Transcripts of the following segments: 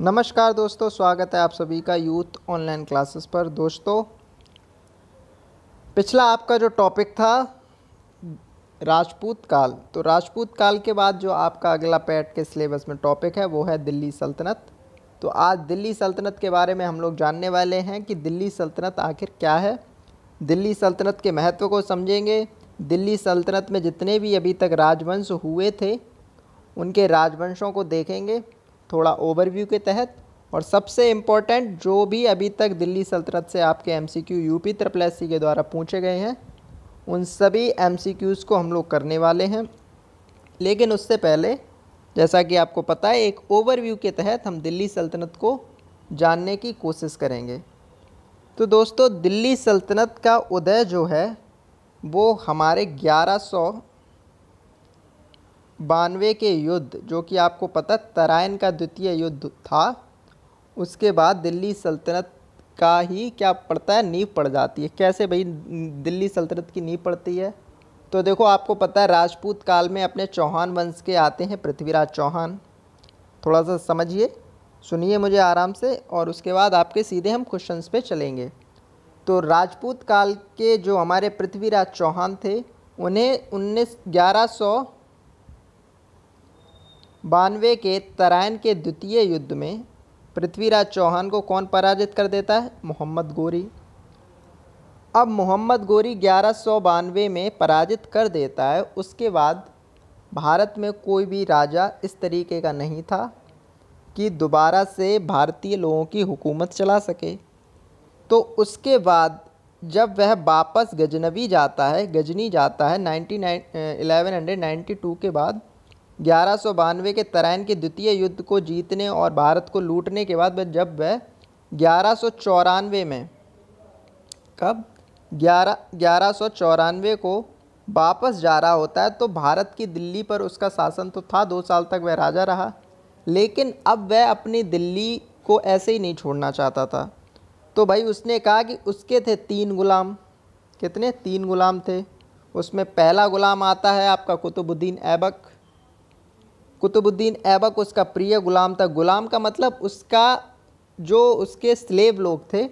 नमस्कार दोस्तों, स्वागत है आप सभी का यूथ ऑनलाइन क्लासेस पर। दोस्तों, पिछला आपका जो टॉपिक था राजपूत काल, तो राजपूत काल के बाद जो आपका अगला पैट के सिलेबस में टॉपिक है वो है दिल्ली सल्तनत। तो आज दिल्ली सल्तनत के बारे में हम लोग जानने वाले हैं कि दिल्ली सल्तनत आखिर क्या है। दिल्ली सल्तनत के महत्व को समझेंगे। दिल्ली सल्तनत में जितने भी अभी तक राजवंश हुए थे उनके राजवंशों को देखेंगे थोड़ा ओवरव्यू के तहत। और सबसे इम्पोर्टेंट, जो भी अभी तक दिल्ली सल्तनत से आपके एमसीक्यू यूपी ट्रिपल एससी के द्वारा पूछे गए हैं उन सभी एमसीक्यूज़ को हम लोग करने वाले हैं। लेकिन उससे पहले, जैसा कि आपको पता है, एक ओवरव्यू के तहत हम दिल्ली सल्तनत को जानने की कोशिश करेंगे। तो दोस्तों, दिल्ली सल्तनत का उदय जो है वो हमारे 1192 के युद्ध, जो कि आपको पता तराइन का द्वितीय युद्ध था, उसके बाद दिल्ली सल्तनत का ही क्या पड़ता है, नींव पड़ जाती है। कैसे भाई दिल्ली सल्तनत की नींव पड़ती है? तो देखो, आपको पता है राजपूत काल में अपने चौहान वंश के आते हैं पृथ्वीराज चौहान। थोड़ा सा समझिए, सुनिए मुझे आराम से, और उसके बाद आपके सीधे हम क्वेश्चंस पे चलेंगे। तो राजपूत काल के जो हमारे पृथ्वीराज चौहान थे उन्हें 1192 के तराइन के द्वितीय युद्ध में पृथ्वीराज चौहान को कौन पराजित कर देता है? मोहम्मद गोरी। अब मोहम्मद गोरी 1192 में पराजित कर देता है। उसके बाद भारत में कोई भी राजा इस तरीके का नहीं था कि दोबारा से भारतीय लोगों की हुकूमत चला सके। तो उसके बाद जब वह वापस गजनी जाता है 1192 के बाद 1192 के तराइन के द्वितीय युद्ध को जीतने और भारत को लूटने के बाद जब वह 1194 में, कब 1194 को वापस जा रहा होता है, तो भारत की दिल्ली पर उसका शासन तो था, 2 साल तक वह राजा रहा। लेकिन अब वह अपनी दिल्ली को ऐसे ही नहीं छोड़ना चाहता था। तो भाई उसने कहा कि उसके थे 3 गुलाम। कितने? 3 गुलाम थे। उसमें पहला गुलाम आता है आपका कुतुबुद्दीन ऐबक। कुतुबुद्दीन ऐबक उसका प्रिय गुलाम था। गुलाम का मतलब उसका जो उसके स्लेव लोग थे,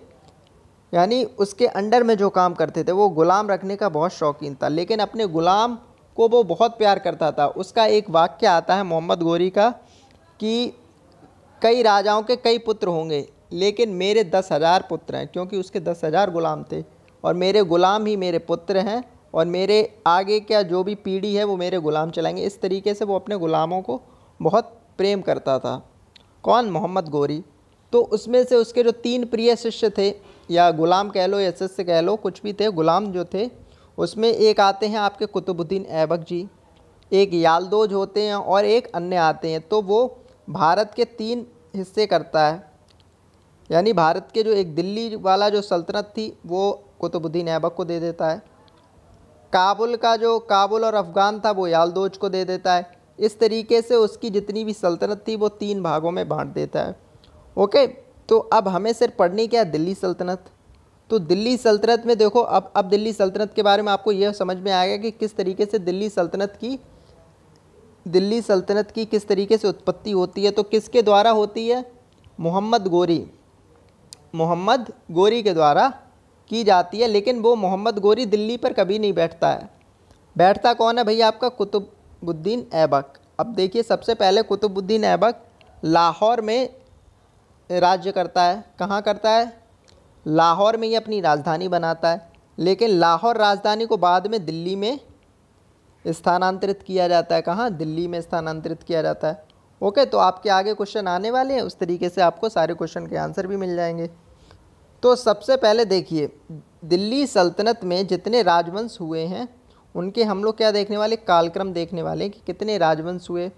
यानी उसके अंडर में जो काम करते थे, वो गुलाम रखने का बहुत शौकीन था। लेकिन अपने गुलाम को वो बहुत प्यार करता था। उसका एक वाक्य आता है मोहम्मद गोरी का कि कई राजाओं के कई पुत्र होंगे लेकिन मेरे 10,000 पुत्र हैं, क्योंकि उसके 10,000 गुलाम थे और मेरे गुलाम ही मेरे पुत्र हैं और मेरे आगे क्या जो भी पीढ़ी है वो मेरे गुलाम चलाएंगे। इस तरीके से वो अपने गुलामों को बहुत प्रेम करता था। कौन? मोहम्मद गोरी। तो उसमें से उसके जो 3 प्रिय शिष्य थे, या गुलाम कह लो या शिष्य कह लो, कुछ भी थे, गुलाम जो थे, उसमें एक आते हैं आपके कुतुबुद्दीन ऐबक जी, एक यालदोज होते हैं और एक अन्य आते हैं। तो वो भारत के 3 हिस्से करता है, यानी भारत के जो एक दिल्ली वाला जो सल्तनत थी वो कुतुबुद्दीन ऐबक को दे देता है। काबुल और अफ़गान था वो यालदोज को दे देता है। इस तरीके से उसकी जितनी भी सल्तनत थी वो 3 भागों में बांट देता है। ओके, तो अब हमें सिर्फ पढ़नी क्या है? दिल्ली सल्तनत। तो दिल्ली सल्तनत में देखो, अब दिल्ली सल्तनत के बारे में आपको यह समझ में आएगा कि किस तरीके से दिल्ली सल्तनत की किस तरीके से उत्पत्ति होती है। तो किसके द्वारा होती है? मोहम्मद गोरी के द्वारा की जाती है। लेकिन वो मोहम्मद गोरी दिल्ली पर कभी नहीं बैठता है। बैठता कौन है भैया? आपका कुतुबुद्दीन ऐबक। अब देखिए, सबसे पहले कुतुबुद्दीन ऐबक लाहौर में राज्य करता है। कहाँ करता है? लाहौर में ही अपनी राजधानी बनाता है। लेकिन लाहौर राजधानी को बाद में दिल्ली में स्थानांतरित किया जाता है। कहाँ? दिल्ली में स्थानांतरित किया जाता है। ओके, तो आपके आगे क्वेश्चन आने वाले हैं, उस तरीके से आपको सारे क्वेश्चन के आंसर भी मिल जाएंगे। तो सबसे पहले देखिए, दिल्ली सल्तनत में जितने राजवंश हुए हैं उनके हम लोग क्या देखने वाले? कालक्रम देखने वाले कि कितने राजवंश हुए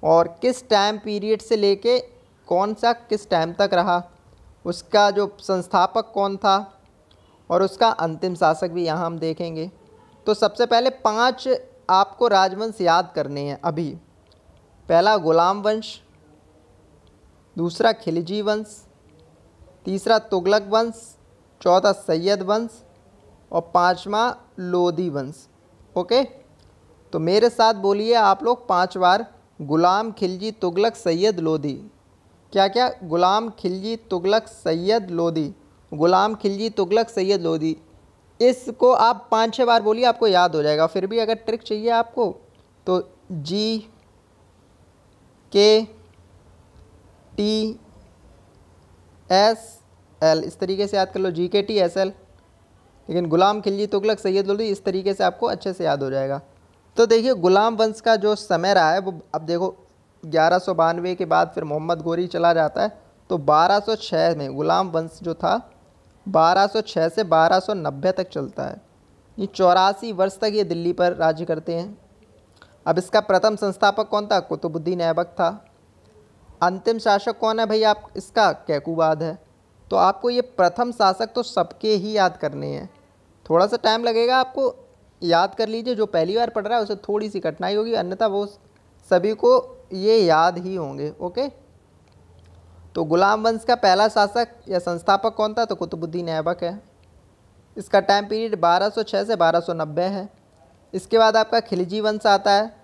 और किस टाइम पीरियड से लेके कौन सा किस टाइम तक रहा, उसका जो संस्थापक कौन था और उसका अंतिम शासक भी यहाँ हम देखेंगे। तो सबसे पहले 5 आपको राजवंश याद करने हैं अभी। पहला गुलाम वंश, दूसरा खिलजी वंश, तीसरा तुगलक वंश, चौथा सैयद वंश और 5वां लोधी वंश। ओके, तो मेरे साथ बोलिए आप लोग 5 बार: गुलाम, खिलजी, तुगलक, सैयद, लोधी। क्या क्या? गुलाम खिलजी, तुगलक, सैयद लोदी। गुलाम खिलजी, तुगलक, सैयद लोदी। इसको आप 5-6 बार बोलिए, आपको याद हो जाएगा। फिर भी अगर ट्रिक चाहिए आपको तो G K T S L इस तरीके से याद कर लो, GKTSL। लेकिन गुलाम खिलजी, तुगलक, सैयद लोदी इस तरीके से आपको अच्छे से याद हो जाएगा। तो देखिए गुलाम वंश का जो समय रहा है वो, अब देखो 1192 के बाद फिर मोहम्मद गोरी चला जाता है, तो 1206 में गुलाम वंश जो था 1206 से 1290 तक चलता है। ये 84 वर्ष तक ये दिल्ली पर राज्य करते हैं। अब इसका प्रथम संस्थापक कौन था? कुतुबुद्दीन ऐबक था। अंतिम शासक कौन है भाई आप इसका? कैकुबाद है। तो आपको ये प्रथम शासक तो सबके ही याद करने हैं। थोड़ा सा टाइम लगेगा आपको, याद कर लीजिए। जो पहली बार पढ़ रहा है उसे थोड़ी सी कठिनाई होगी, अन्यथा वो सभी को ये याद ही होंगे। ओके, तो गुलाम वंश का पहला शासक या संस्थापक कौन था? तो कुतुबुद्दीन ऐबक है। इसका टाइम पीरियड 1206 से 1290 है। इसके बाद आपका खिलजी वंश आता है।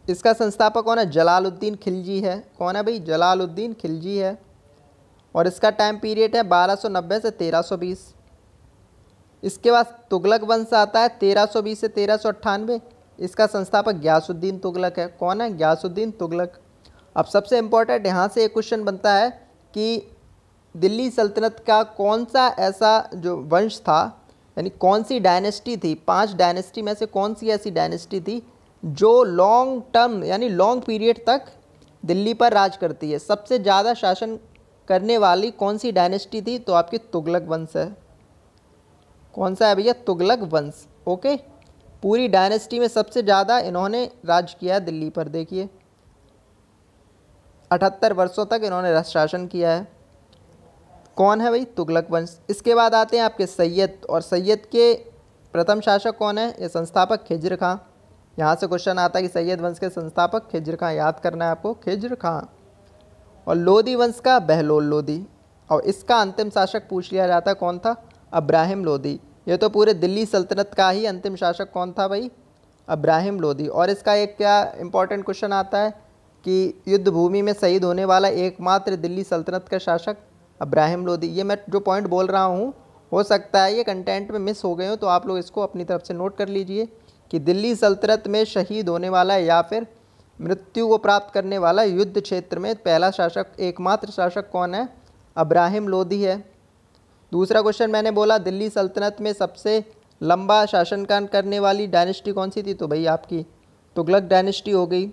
इसका संस्थापक कौन है? जलालुद्दीन खिलजी है। कौन है भाई? जलालुद्दीन खिलजी है। और इसका टाइम पीरियड है 1290 से 1320। इसके बाद तुगलक वंश आता है 1320 से 1398। इसका संस्थापक गयासुद्दीन तुगलक है। कौन है? गयासुद्दीन तुगलक। अब सबसे इम्पोर्टेंट यहाँ से एक क्वेश्चन बनता है कि दिल्ली सल्तनत का कौन सा ऐसा जो वंश था, यानी कौन सी डायनेस्टी थी, 5 डायनेस्टी में से कौन सी ऐसी डायनेस्टी थी जो लॉन्ग टर्म यानी लॉन्ग पीरियड तक दिल्ली पर राज करती है? सबसे ज़्यादा शासन करने वाली कौन सी डायनेस्टी थी? तो आपकी तुगलक वंश है। कौन सा है भैया? तुगलक वंश। ओके, पूरी डायनेस्टी में सबसे ज़्यादा इन्होंने राज किया है दिल्ली पर। देखिए 78 वर्षों तक इन्होंने शासन किया है। कौन है भाई? तुगलक वंश। इसके बाद आते हैं आपके सैयद, और सैयद के प्रथम शासक कौन है? ये संस्थापक खिज्र खां। यहाँ से क्वेश्चन आता है कि सैयद वंश के संस्थापक खिज्र खां, याद करना है आपको, खिज्र खां। और लोदी वंश का बहलोल लोदी। और इसका अंतिम शासक पूछ लिया जाता है कौन था? अब्राहिम लोदी। ये तो पूरे दिल्ली सल्तनत का ही अंतिम शासक कौन था भाई? अब्राहिम लोदी। और इसका एक क्या इंपॉर्टेंट क्वेश्चन आता है कि युद्ध भूमि में शहीद होने वाला एकमात्र दिल्ली सल्तनत का शासक अब्राहिम लोदी। ये मैं जो पॉइंट बोल रहा हूँ हो सकता है ये कंटेंट में मिस हो गए हो, तो आप लोग इसको अपनी तरफ से नोट कर लीजिए कि दिल्ली सल्तनत में शहीद होने वाला या फिर मृत्यु को प्राप्त करने वाला युद्ध क्षेत्र में पहला शासक, एकमात्र शासक कौन है? अब्राहिम लोदी है। दूसरा क्वेश्चन मैंने बोला दिल्ली सल्तनत में सबसे लंबा शासनकाल करने वाली डायनेस्टी कौन सी थी? तो भाई आपकी तुगलक डायनेस्टी हो गई।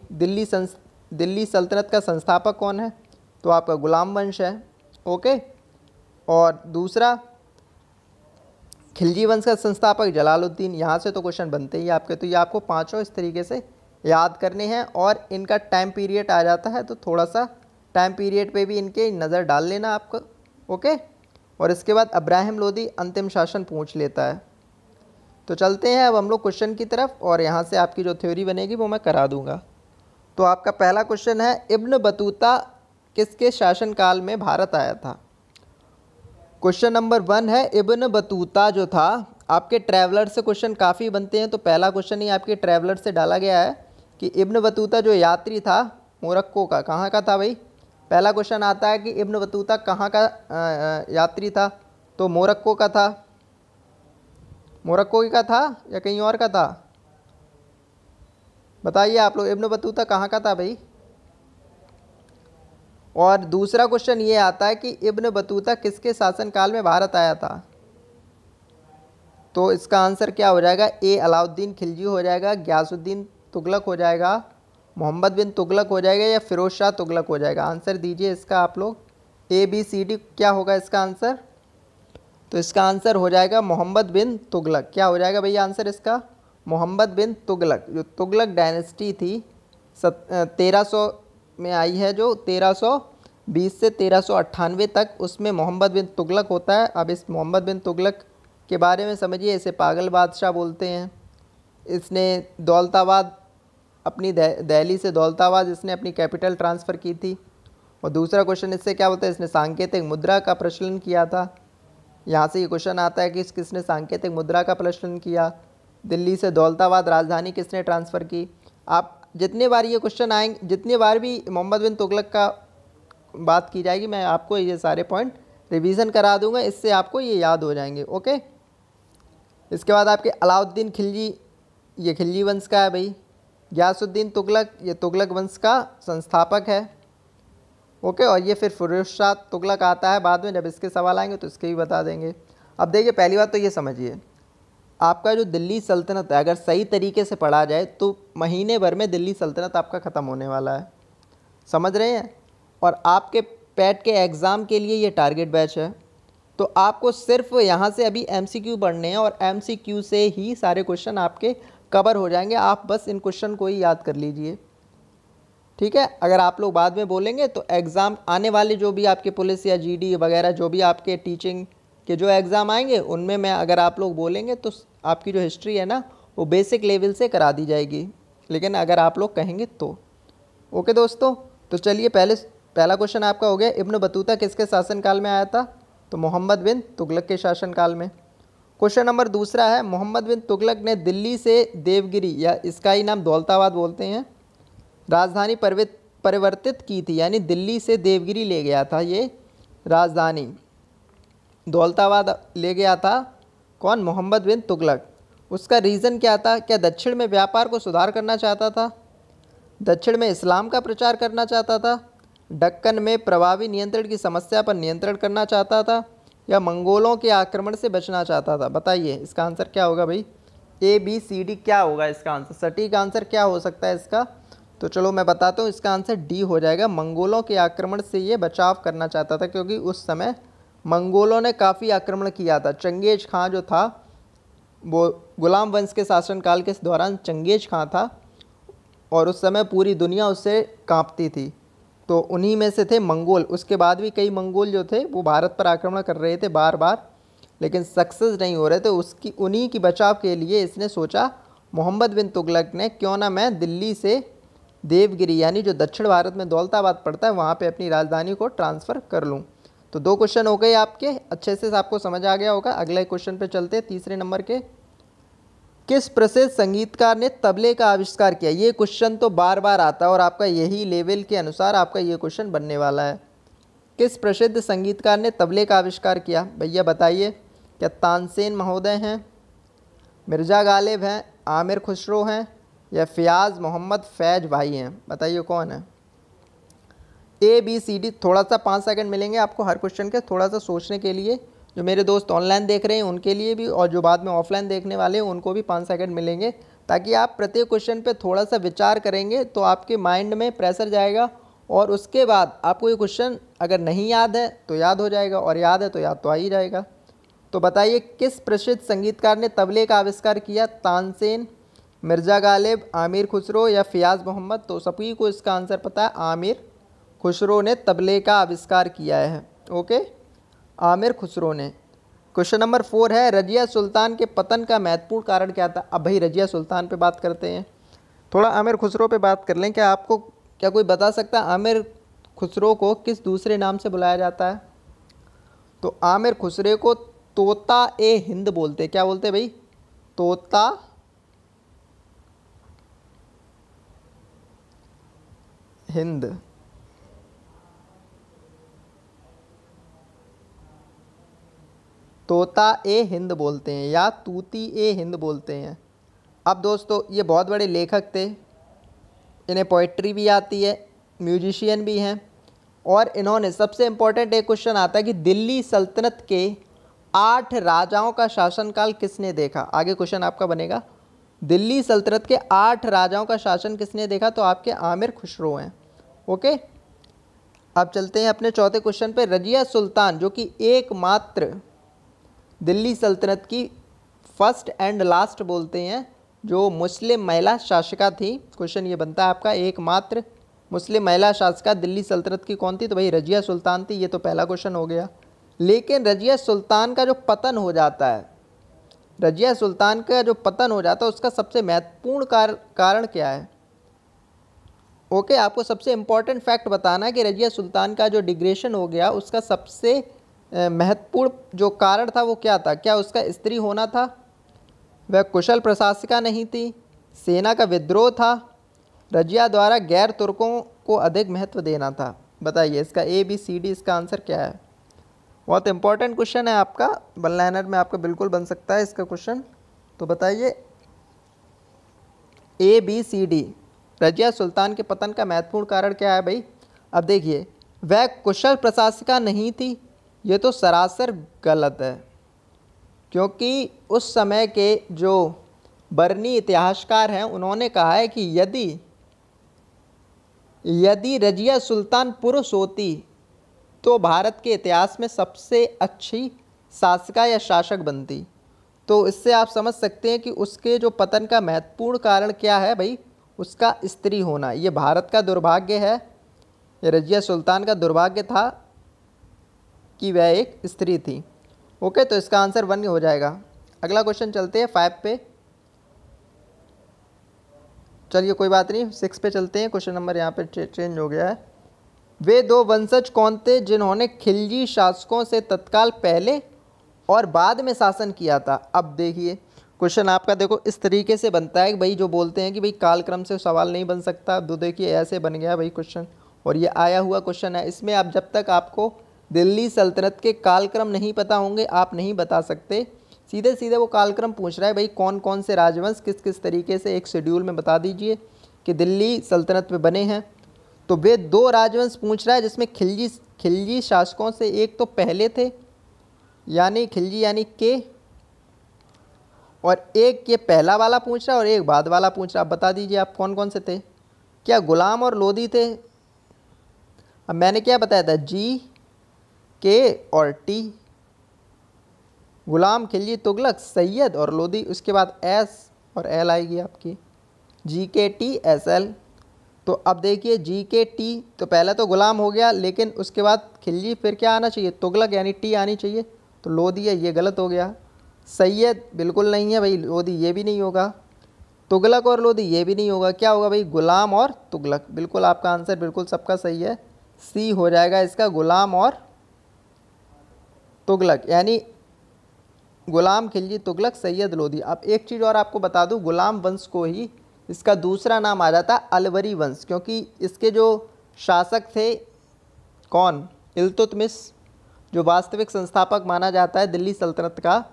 दिल्ली सल्तनत का संस्थापक कौन है? तो आपका गुलाम वंश है। ओके, और दूसरा खिलजी वंश का संस्थापक जलालुद्दीन। यहाँ से तो क्वेश्चन बनते ही आपके, तो ये आपको पाँचों इस तरीके से याद करने हैं। और इनका टाइम पीरियड आ जाता है तो थोड़ा सा टाइम पीरियड पे भी इनके नज़र डाल लेना आपको। ओके, और इसके बाद अब्राहिम लोदी अंतिम शासन पूछ लेता है। तो चलते हैं अब हम लोग क्वेश्चन की तरफ, और यहाँ से आपकी जो थ्योरी बनेगी वो मैं करा दूँगा। तो आपका पहला क्वेश्चन है, इब्न बतूता किसके शासनकाल में भारत आया था? क्वेश्चन नंबर 1 है, इब्न बतूता जो था, आपके ट्रैवलर से क्वेश्चन काफ़ी बनते हैं, तो पहला क्वेश्चन ही आपके ट्रैवलर से डाला गया है कि इब्न बतूता जो यात्री था मोरक्को का, कहाँ का था भाई? पहला क्वेश्चन आता है कि इब्न बतूता कहाँ का यात्री था? तो मोरक्को का था। मोरक्को का था या कहीं और का था? बताइए आप लोग, इब्न बतूता कहाँ का था भाई? और दूसरा क्वेश्चन ये आता है कि इब्न बतूता किसके शासनकाल में भारत आया था? तो इसका आंसर क्या हो जाएगा? ए अलाउद्दीन खिलजी हो जाएगा, गयासुद्दीन तुगलक हो जाएगा, मोहम्मद बिन तुगलक हो जाएगा, या फिरोज शाह तुगलक हो जाएगा। आंसर दीजिए इसका आप लोग, ABCD क्या होगा इसका आंसर? तो इसका आंसर हो जाएगा मोहम्मद बिन तुगलक। क्या हो जाएगा भैया आंसर इसका? मोहम्मद बिन तुगलक। जो तुगलक डायनेस्टी थी 1300 में आई है, जो 1320 से 1398 तक, उसमें मोहम्मद बिन तुगलक होता है। अब इस मोहम्मद बिन तुगलक के बारे में समझिए, इसे पागल बादशाह बोलते हैं। इसने दौलताबाद, अपनी दिल्ली से दौलताबाद इसने अपनी कैपिटल ट्रांसफ़र की थी। और दूसरा क्वेश्चन इससे क्या बोलता है? इसने सांकेतिक मुद्रा का प्रचलन किया था। यहाँ से ये क्वेश्चन आता है कि किसने सांकेतिक मुद्रा का प्रचलन किया? दिल्ली से दौलताबाद राजधानी किसने ट्रांसफ़र की? आप जितने बार ये क्वेश्चन आएंगे, जितने बार भी मोहम्मद बिन तुगलक का बात की जाएगी, मैं आपको ये सारे पॉइंट रिवीजन करा दूंगा, इससे आपको ये याद हो जाएंगे। ओके, इसके बाद आपके अलाउद्दीन खिलजी, ये खिलजी वंश का है भाई। गयासुद्दीन तुगलक, ये तुगलक वंश का संस्थापक है। ओके, और ये फिर फिरोज शाह तुगलक आता है बाद में, जब इसके सवाल आएंगे तो इसके भी बता देंगे। अब देखिए, पहली बात तो ये समझिए, आपका जो दिल्ली सल्तनत है अगर सही तरीके से पढ़ा जाए तो महीने भर में दिल्ली सल्तनत आपका ख़त्म होने वाला है, समझ रहे हैं। और आपके पैट के एग्ज़ाम के लिए ये टारगेट बैच है, तो आपको सिर्फ यहाँ से अभी एमसीक्यू पढ़ने हैं और एमसीक्यू से ही सारे क्वेश्चन आपके कवर हो जाएंगे। आप बस इन क्वेश्चन को ही याद कर लीजिए, ठीक है। अगर आप लोग बाद में बोलेंगे तो एग्ज़ाम आने वाले जो भी आपके पुलिस या जीडी वगैरह जो भी आपके टीचिंग के जो एग्ज़ाम आएंगे उनमें मैं अगर आप लोग बोलेंगे तो आपकी जो हिस्ट्री है ना वो बेसिक लेवल से करा दी जाएगी, लेकिन अगर आप लोग कहेंगे तो। ओके दोस्तों, तो चलिए पहला क्वेश्चन आपका हो गया, इब्न बतूता किसके शासनकाल में आया था? तो मोहम्मद बिन तुगलक के शासनकाल में। क्वेश्चन नंबर दूसरा है, मोहम्मद बिन तुगलक ने दिल्ली से देवगिरी, या इसका ही नाम दौलताबाद बोलते हैं, राजधानी परिवर्तित की थी, यानी दिल्ली से देवगिरी ले गया था, ये राजधानी दौलताबाद ले गया था। कौन? मोहम्मद बिन तुगलक। उसका रीज़न क्या था? क्या दक्षिण में व्यापार को सुधार करना चाहता था? दक्षिण में इस्लाम का प्रचार करना चाहता था? दक्कन में प्रभावी नियंत्रण की समस्या पर नियंत्रण करना चाहता था? या मंगोलों के आक्रमण से बचना चाहता था? बताइए इसका आंसर क्या होगा भाई? ABCD क्या होगा इसका आंसर? सटीक आंसर क्या हो सकता है इसका? तो चलो मैं बताता हूँ, इसका आंसर डी हो जाएगा। मंगोलों के आक्रमण से ये बचाव करना चाहता था, क्योंकि उस समय मंगोलों ने काफ़ी आक्रमण किया था। चंगेज खां जो था वो गुलाम वंश के शासनकाल के दौरान चंगेज खां था, और उस समय पूरी दुनिया उससे कांपती थी। तो उन्हीं में से थे मंगोल। उसके बाद भी कई मंगोल जो थे वो भारत पर आक्रमण कर रहे थे बार बार, लेकिन सक्सेस नहीं हो रहे थे। उन्हीं की बचाव के लिए इसने सोचा, मोहम्मद बिन तुगलक ने, क्यों ना मैं दिल्ली से देवगिरी, यानी जो दक्षिण भारत में दौलताबाद पड़ता है, वहाँ पे अपनी राजधानी को ट्रांसफ़र कर लूँ। तो 2 क्वेश्चन हो गए आपके, अच्छे से आपको समझ आ गया होगा। अगले क्वेश्चन पे चलते हैं, तीसरे नंबर के। किस प्रसिद्ध संगीतकार ने तबले का आविष्कार किया? ये क्वेश्चन तो बार बार आता है और आपका यही लेवल के अनुसार आपका ये क्वेश्चन बनने वाला है। किस प्रसिद्ध संगीतकार ने तबले का आविष्कार किया? भैया बताइए। क्या तानसेन महोदय हैं, मिर्ज़ा गालिब हैं, आमिर खुसरो हैं, या फ़ियाज़ मोहम्मद फैज भाई हैं? बताइए कौन है? ABCD। थोड़ा सा 5 सेकंड मिलेंगे आपको हर क्वेश्चन के, थोड़ा सा सोचने के लिए। जो मेरे दोस्त ऑनलाइन देख रहे हैं उनके लिए भी, और जो बाद में ऑफलाइन देखने वाले हैं उनको भी 5 सेकंड मिलेंगे, ताकि आप प्रत्येक क्वेश्चन पे थोड़ा सा विचार करेंगे तो आपके माइंड में प्रेशर जाएगा, और उसके बाद आपको ये क्वेश्चन अगर नहीं याद है तो याद हो जाएगा, और याद है तो याद तो आ ही जाएगा। तो बताइए किस प्रसिद्ध संगीतकार ने तबले का आविष्कार किया? तानसेन, मिर्ज़ा गालिब, आमिर खुसरो, या फ़ियाज़ मोहम्मद? तो सभी को इसका आंसर पता है, आमिर खुसरो ने तबले का आविष्कार किया है। ओके, आमिर खुसरो ने। क्वेश्चन नंबर 4 है, रजिया सुल्तान के पतन का महत्वपूर्ण कारण क्या था? अब भाई रजिया सुल्तान पे बात करते हैं, थोड़ा आमिर खुसरो पे बात कर लें। क्या कोई बता सकता है आमिर खुसरो को किस दूसरे नाम से बुलाया जाता है? तो आमिर खुसरो को तोता ए हिंद बोलते। क्या बोलते भाई? तोता हिंद। तोता ए हिंद बोलते हैं, या तूती ए हिंद बोलते हैं। अब दोस्तों ये बहुत बड़े लेखक थे, इन्हें पोइट्री भी आती है, म्यूजिशियन भी हैं, और इन्होंने, सबसे इम्पोर्टेंट एक क्वेश्चन आता है कि दिल्ली सल्तनत के 8 राजाओं का शासनकाल किसने देखा? आगे क्वेश्चन आपका बनेगा, दिल्ली सल्तनत के 8 राजाओं का शासन किसने देखा? तो आपके आमिर खुसरो हैं। ओके, अब चलते हैं अपने चौथे क्वेश्चन पे। रजिया सुल्तान जो कि एकमात्र दिल्ली सल्तनत की फर्स्ट एंड लास्ट बोलते हैं जो मुस्लिम महिला शासिका थी, क्वेश्चन ये बनता है आपका, एकमात्र मुस्लिम महिला शासिका दिल्ली सल्तनत की कौन थी? तो भाई रजिया सुल्तान थी। ये तो पहला क्वेश्चन हो गया। लेकिन रजिया सुल्तान का जो पतन हो जाता है, रजिया सुल्तान का जो पतन हो जाता है उसका सबसे महत्वपूर्ण कारण क्या है? ओके, आपको सबसे इम्पॉर्टेंट फैक्ट बताना है कि रजिया सुल्तान का जो डिग्रेशन हो गया उसका सबसे महत्वपूर्ण जो कारण था वो क्या था? क्या उसका स्त्री होना था? वह कुशल प्रशासिका नहीं थी? सेना का विद्रोह था? रजिया द्वारा गैर तुर्कों को अधिक महत्व देना था? बताइए इसका ABCD इसका आंसर क्या है। बहुत इंपॉर्टेंट क्वेश्चन है आपका, वन लाइनर में आपका बिल्कुल बन सकता है इसका क्वेश्चन। तो बताइए ABCD, रजिया सुल्तान के पतन का महत्वपूर्ण कारण क्या है भाई। अब देखिए, वह कुशल प्रशासिका नहीं थी, ये तो सरासर गलत है, क्योंकि उस समय के जो बर्नी इतिहासकार हैं उन्होंने कहा है कि यदि रजिया सुल्तान पुरुष होती तो भारत के इतिहास में सबसे अच्छी शासका या शासक बनती। तो इससे आप समझ सकते हैं कि उसके जो पतन का महत्वपूर्ण कारण क्या है भाई, उसका स्त्री होना। ये भारत का दुर्भाग्य है, ये रजिया सुल्तान का दुर्भाग्य था कि वह एक स्त्री थी। ओके, तो इसका आंसर 1 हो जाएगा। अगला क्वेश्चन चलते हैं 5 पे। चलिए कोई बात नहीं, 6 पे चलते हैं। क्वेश्चन नंबर यहाँ पे चेंज हो गया है। वे दो वंशज कौन थे जिन्होंने खिलजी शासकों से तत्काल पहले और बाद में शासन किया था। अब देखिए क्वेश्चन आपका देखो इस तरीके से बनता है कि भाई जो बोलते हैं कि भाई कालक्रम से सवाल नहीं बन सकता, तो देखिए ऐसे बन गया भाई क्वेश्चन, और ये आया हुआ क्वेश्चन है। इसमें आप जब तक आपको दिल्ली सल्तनत के कालक्रम नहीं पता होंगे आप नहीं बता सकते। सीधे सीधे वो कालक्रम पूछ रहा है भाई कौन कौन से राजवंश किस किस तरीके से एक शेड्यूल में बता दीजिए कि दिल्ली सल्तनत में बने हैं। तो वे दो राजवंश पूछ रहा है जिसमें खिलजी शासकों से एक तो पहले थे यानी खिलजी यानी के, और एक ये पहला वाला पूछ रहा है और एक बाद वाला पूछ रहा है। आप बता दीजिए आप कौन कौन से थे। क्या गुलाम और लोधी थे। अब मैंने क्या बताया था, जी के और टी, गुलाम खिलजी तुगलक सैयद और लोधी, उसके बाद एस और एल आएगी आपकी, GKT SL। तो अब देखिए GKT तो पहले तो गुलाम हो गया, लेकिन उसके बाद खिलजी, फिर क्या आना चाहिए तुगलक यानी टी आनी चाहिए, तो लोधी है, ये गलत हो गया। सैयद बिल्कुल नहीं है भाई, लोधी ये भी नहीं होगा, तुगलक और लोधी ये भी नहीं होगा, क्या होगा भाई गुलाम और तुगलक। बिल्कुल आपका आंसर बिल्कुल सबका सही है, सी हो जाएगा इसका, गुलाम और तुगलक, यानी गुलाम खिलजी तुगलक सैयद लोधी। अब एक चीज़ और आपको बता दूं, गुलाम वंश को ही इसका दूसरा नाम आ जाता है अलवरी वंश, क्योंकि इसके जो शासक थे कौन, इल्तुतमिश, जो वास्तविक संस्थापक माना जाता है दिल्ली सल्तनत का,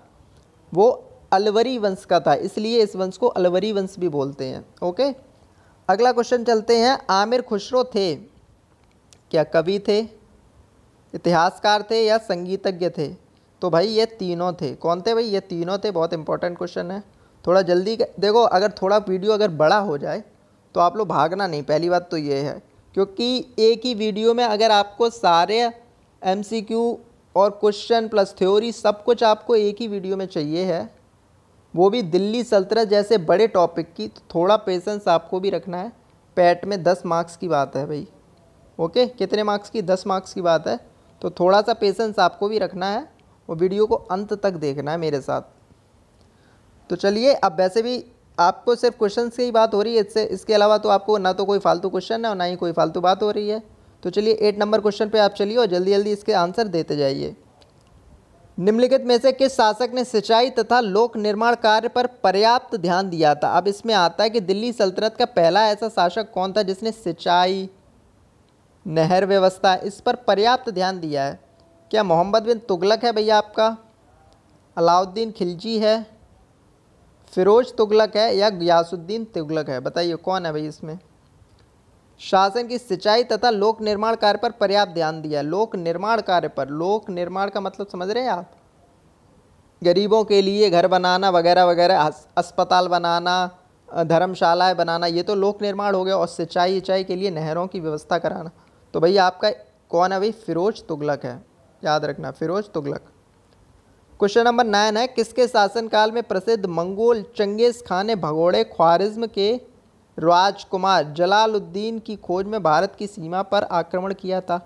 वो अलवरी वंश का था, इसलिए इस वंश को अलवरी वंश भी बोलते हैं। ओके, अगला क्वेश्चन चलते हैं। आमिर खुसरो थे क्या कवि थे, इतिहासकार थे या संगीतज्ञ थे। तो भाई ये तीनों थे। कौन थे भाई, ये तीनों थे। बहुत इंपॉर्टेंट क्वेश्चन है, थोड़ा जल्दी देखो, अगर थोड़ा वीडियो अगर बड़ा हो जाए तो आप लोग भागना नहीं, पहली बात तो ये है, क्योंकि एक ही वीडियो में अगर आपको सारे MCQ और क्वेश्चन प्लस थ्योरी सब कुछ आपको एक ही वीडियो में चाहिए है, वो भी दिल्ली सल्तनत जैसे बड़े टॉपिक की, तो थोड़ा पेशेंस आपको भी रखना है। पैट में 10 मार्क्स की बात है भाई। ओके, कितने मार्क्स की, 10 मार्क्स की बात है, तो थोड़ा सा पेशेंस आपको भी रखना है और वीडियो को अंत तक देखना है मेरे साथ। तो चलिए, अब वैसे भी आपको सिर्फ क्वेश्चन से ही बात हो रही है, इसके अलावा तो आपको ना तो कोई फालतू क्वेश्चन है और ना ही कोई फालतू बात हो रही है। तो चलिए 8 नंबर क्वेश्चन पे आप चलिए और जल्दी जल्दी इसके आंसर देते जाइए। निम्नलिखित में से किस शासक ने सिंचाई तथा लोक निर्माण कार्य पर पर्याप्त ध्यान दिया था। अब इसमें आता है कि दिल्ली सल्तनत का पहला ऐसा शासक कौन था जिसने सिंचाई, नहर व्यवस्था, इस पर पर्याप्त ध्यान दिया है। क्या मोहम्मद बिन तुगलक है भैया आपका, अलाउद्दीन खिलजी है, फिरोज तुगलक है या गियासुद्दीन तुगलक है। बताइए कौन है भाई इसमें। शासन की सिंचाई तथा लोक निर्माण कार्य पर पर्याप्त ध्यान दिया। लोक निर्माण कार्य पर, लोक निर्माण का मतलब समझ रहे हैं आप, गरीबों के लिए घर बनाना वगैरह वगैरह, अस्पताल बनाना, धर्मशालाएं बनाना, ये तो लोक निर्माण हो गया। और सिंचाई के लिए नहरों की व्यवस्था कराना। तो भैया आपका कौन है भाई, फिरोज तुगलक है, याद रखना फिरोज तुगलक। क्वेश्चन नंबर 9 है, किसके शासनकाल में प्रसिद्ध मंगोल चंगेज खान ने भगोड़े ख्वारिज्म के राजकुमार जलालुद्दीन की खोज में भारत की सीमा पर आक्रमण किया था।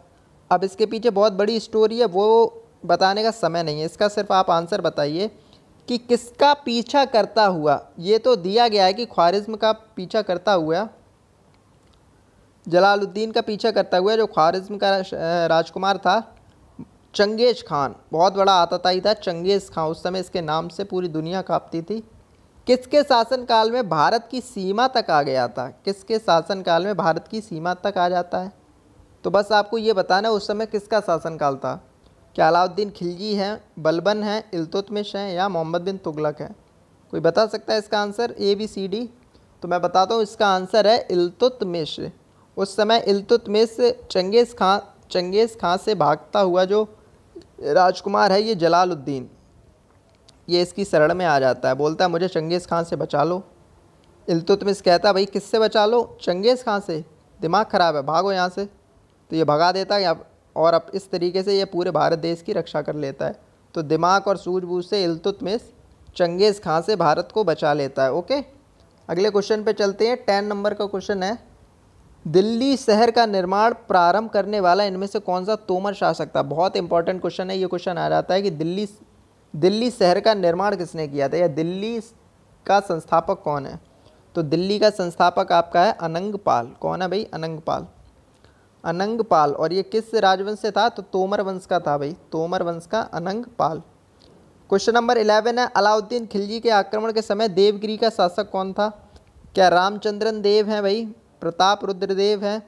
अब इसके पीछे बहुत बड़ी स्टोरी है, वो बताने का समय नहीं है, इसका सिर्फ आप आंसर बताइए कि किसका पीछा करता हुआ। ये तो दिया गया है कि ख्वारिज्म का पीछा करता हुआ, जलालुद्दीन का पीछा करता हुआ जो ख्वारिज्म का राजकुमार था चंगेज खान, बहुत बड़ा आतताई था चंगेज खान, उस समय इसके नाम से पूरी दुनिया कांपती थी। किसके शासनकाल में भारत की सीमा तक आ गया था, किसके शासनकाल में भारत की सीमा तक आ जाता है। तो बस आपको ये बताना है उस समय किसका शासनकाल था। क्या अलाउद्दीन खिलजी हैं, बलबन हैं, इल्तुतमिश हैं या मोहम्मद बिन तुगलक है? कोई बता सकता है इसका answer A B C D? तो मैं बताता हूँ, इसका आंसर है इल्तुतमिश। उस समय इल्तुतमिश चंगेज़ खां से भागता हुआ जो राजकुमार है ये जलालुद्दीन, ये इसकी शरण में आ जाता है। बोलता है मुझे चंगेज़ खां से बचा लो। इल्तुतमिश कहता है भाई किससे बचा लो? चंगेज़ खां से, दिमाग ख़राब है, भागो यहाँ से। तो ये भगा देता है और अब इस तरीके से ये पूरे भारत देश की रक्षा कर लेता है। तो दिमाग और सूझबूझ से इल्तुतमिश चंगेज़ खां से भारत को बचा लेता है। ओके, अगले क्वेश्चन पे चलते हैं। 10 नंबर का क्वेश्चन है, दिल्ली शहर का निर्माण प्रारंभ करने वाला इनमें से कौन सा तोमर शासक था? बहुत इंपॉर्टेंट क्वेश्चन है। ये क्वेश्चन आ जाता है कि दिल्ली शहर का निर्माण किसने किया था या दिल्ली का संस्थापक कौन है? तो दिल्ली का संस्थापक आपका है अनंगपाल। कौन है भाई? अनंगपाल। अनंगपाल। और ये किस राजवंश से था? तो तोमर वंश का था भाई, तोमर वंश का अनंगपाल। क्वेश्चन नंबर 11 है, अलाउद्दीन खिलजी के आक्रमण के समय देवगिरी का शासक कौन था? क्या रामचंद्रन देव हैं भाई, प्रताप रुद्र देव हैं,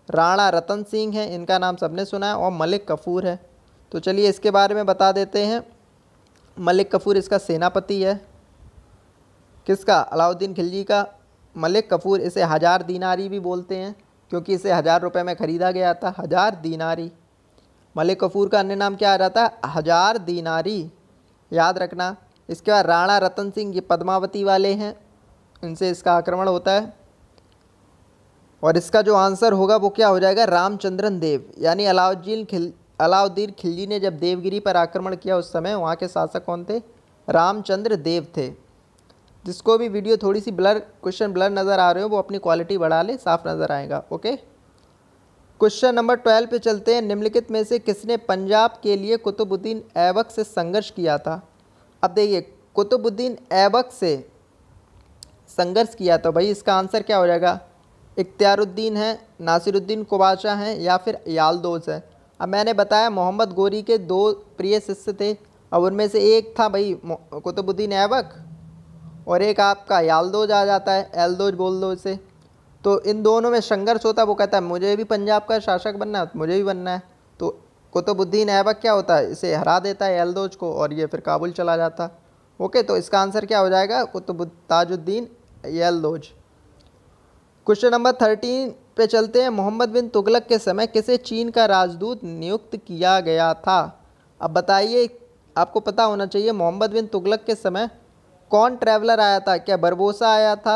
राणा रतन सिंह हैं, इनका नाम सबने सुना है, और मलिक कफूर है? तो चलिए इसके बारे में बता देते हैं। मलिक कफूर इसका सेनापति है। किसका? अलाउद्दीन खिलजी का। मलिक कफूर, इसे 1000 दीनारी भी बोलते हैं क्योंकि इसे 1000 रुपये में ख़रीदा गया था। 1000 दीनारी। मलिक कफूर का अन्य नाम क्या आ जाता है? 1000 दीनारी, याद रखना। इसके बाद राणा रतन सिंह, ये पद्मावती वाले हैं, इनसे इसका आक्रमण होता है। और इसका जो आंसर होगा वो क्या हो जाएगा? रामचंद्रन देव। यानी अलाउद्दीन खिलजी ने जब देवगिरी पर आक्रमण किया उस समय वहाँ के शासक कौन थे? रामचंद्र देव थे। जिसको भी वीडियो थोड़ी सी क्वेश्चन ब्लर नज़र आ रहे हो वो अपनी क्वालिटी बढ़ा ले, साफ नज़र आएगा। ओके, क्वेश्चन नंबर 12 पे चलते हैं। निम्नलिखित में से किसने पंजाब के लिए कुतुबुद्दीन ऐबक से संघर्ष किया था? अब देखिए, कुतुबुद्दीन ऐबक से संघर्ष किया तो भाई इसका आंसर क्या हो जाएगा? इख्तियारुद्दीन है, नासिरुद्दीन कुबाचा हैं या फिर यालदोज है? अब मैंने बताया मोहम्मद गोरी के 2 प्रिय शिष्य थे। अब उनमें से एक था भाई कुतुबुद्दीन ऐबक और एक आपका यालदोज आ जाता है, एलदोज बोल दो इसे। तो इन दोनों में संघर्ष होता है। वो कहता है मुझे भी पंजाब का शासक बनना है, मुझे भी बनना है। तो कुतुबुद्दीन ऐबक क्या होता है? इसे हरा देता है एलदोज को और ये फिर काबुल चला जाता। ओके, तो इसका आंसर क्या हो जाएगा? ताजुद्दीन एलदोज। क्वेश्चन नंबर 13 पे चलते हैं। मोहम्मद बिन तुगलक के समय किसे चीन का राजदूत नियुक्त किया गया था? अब बताइए, आपको पता होना चाहिए मोहम्मद बिन तुगलक के समय कौन ट्रैवलर आया था? क्या बरबोसा आया था,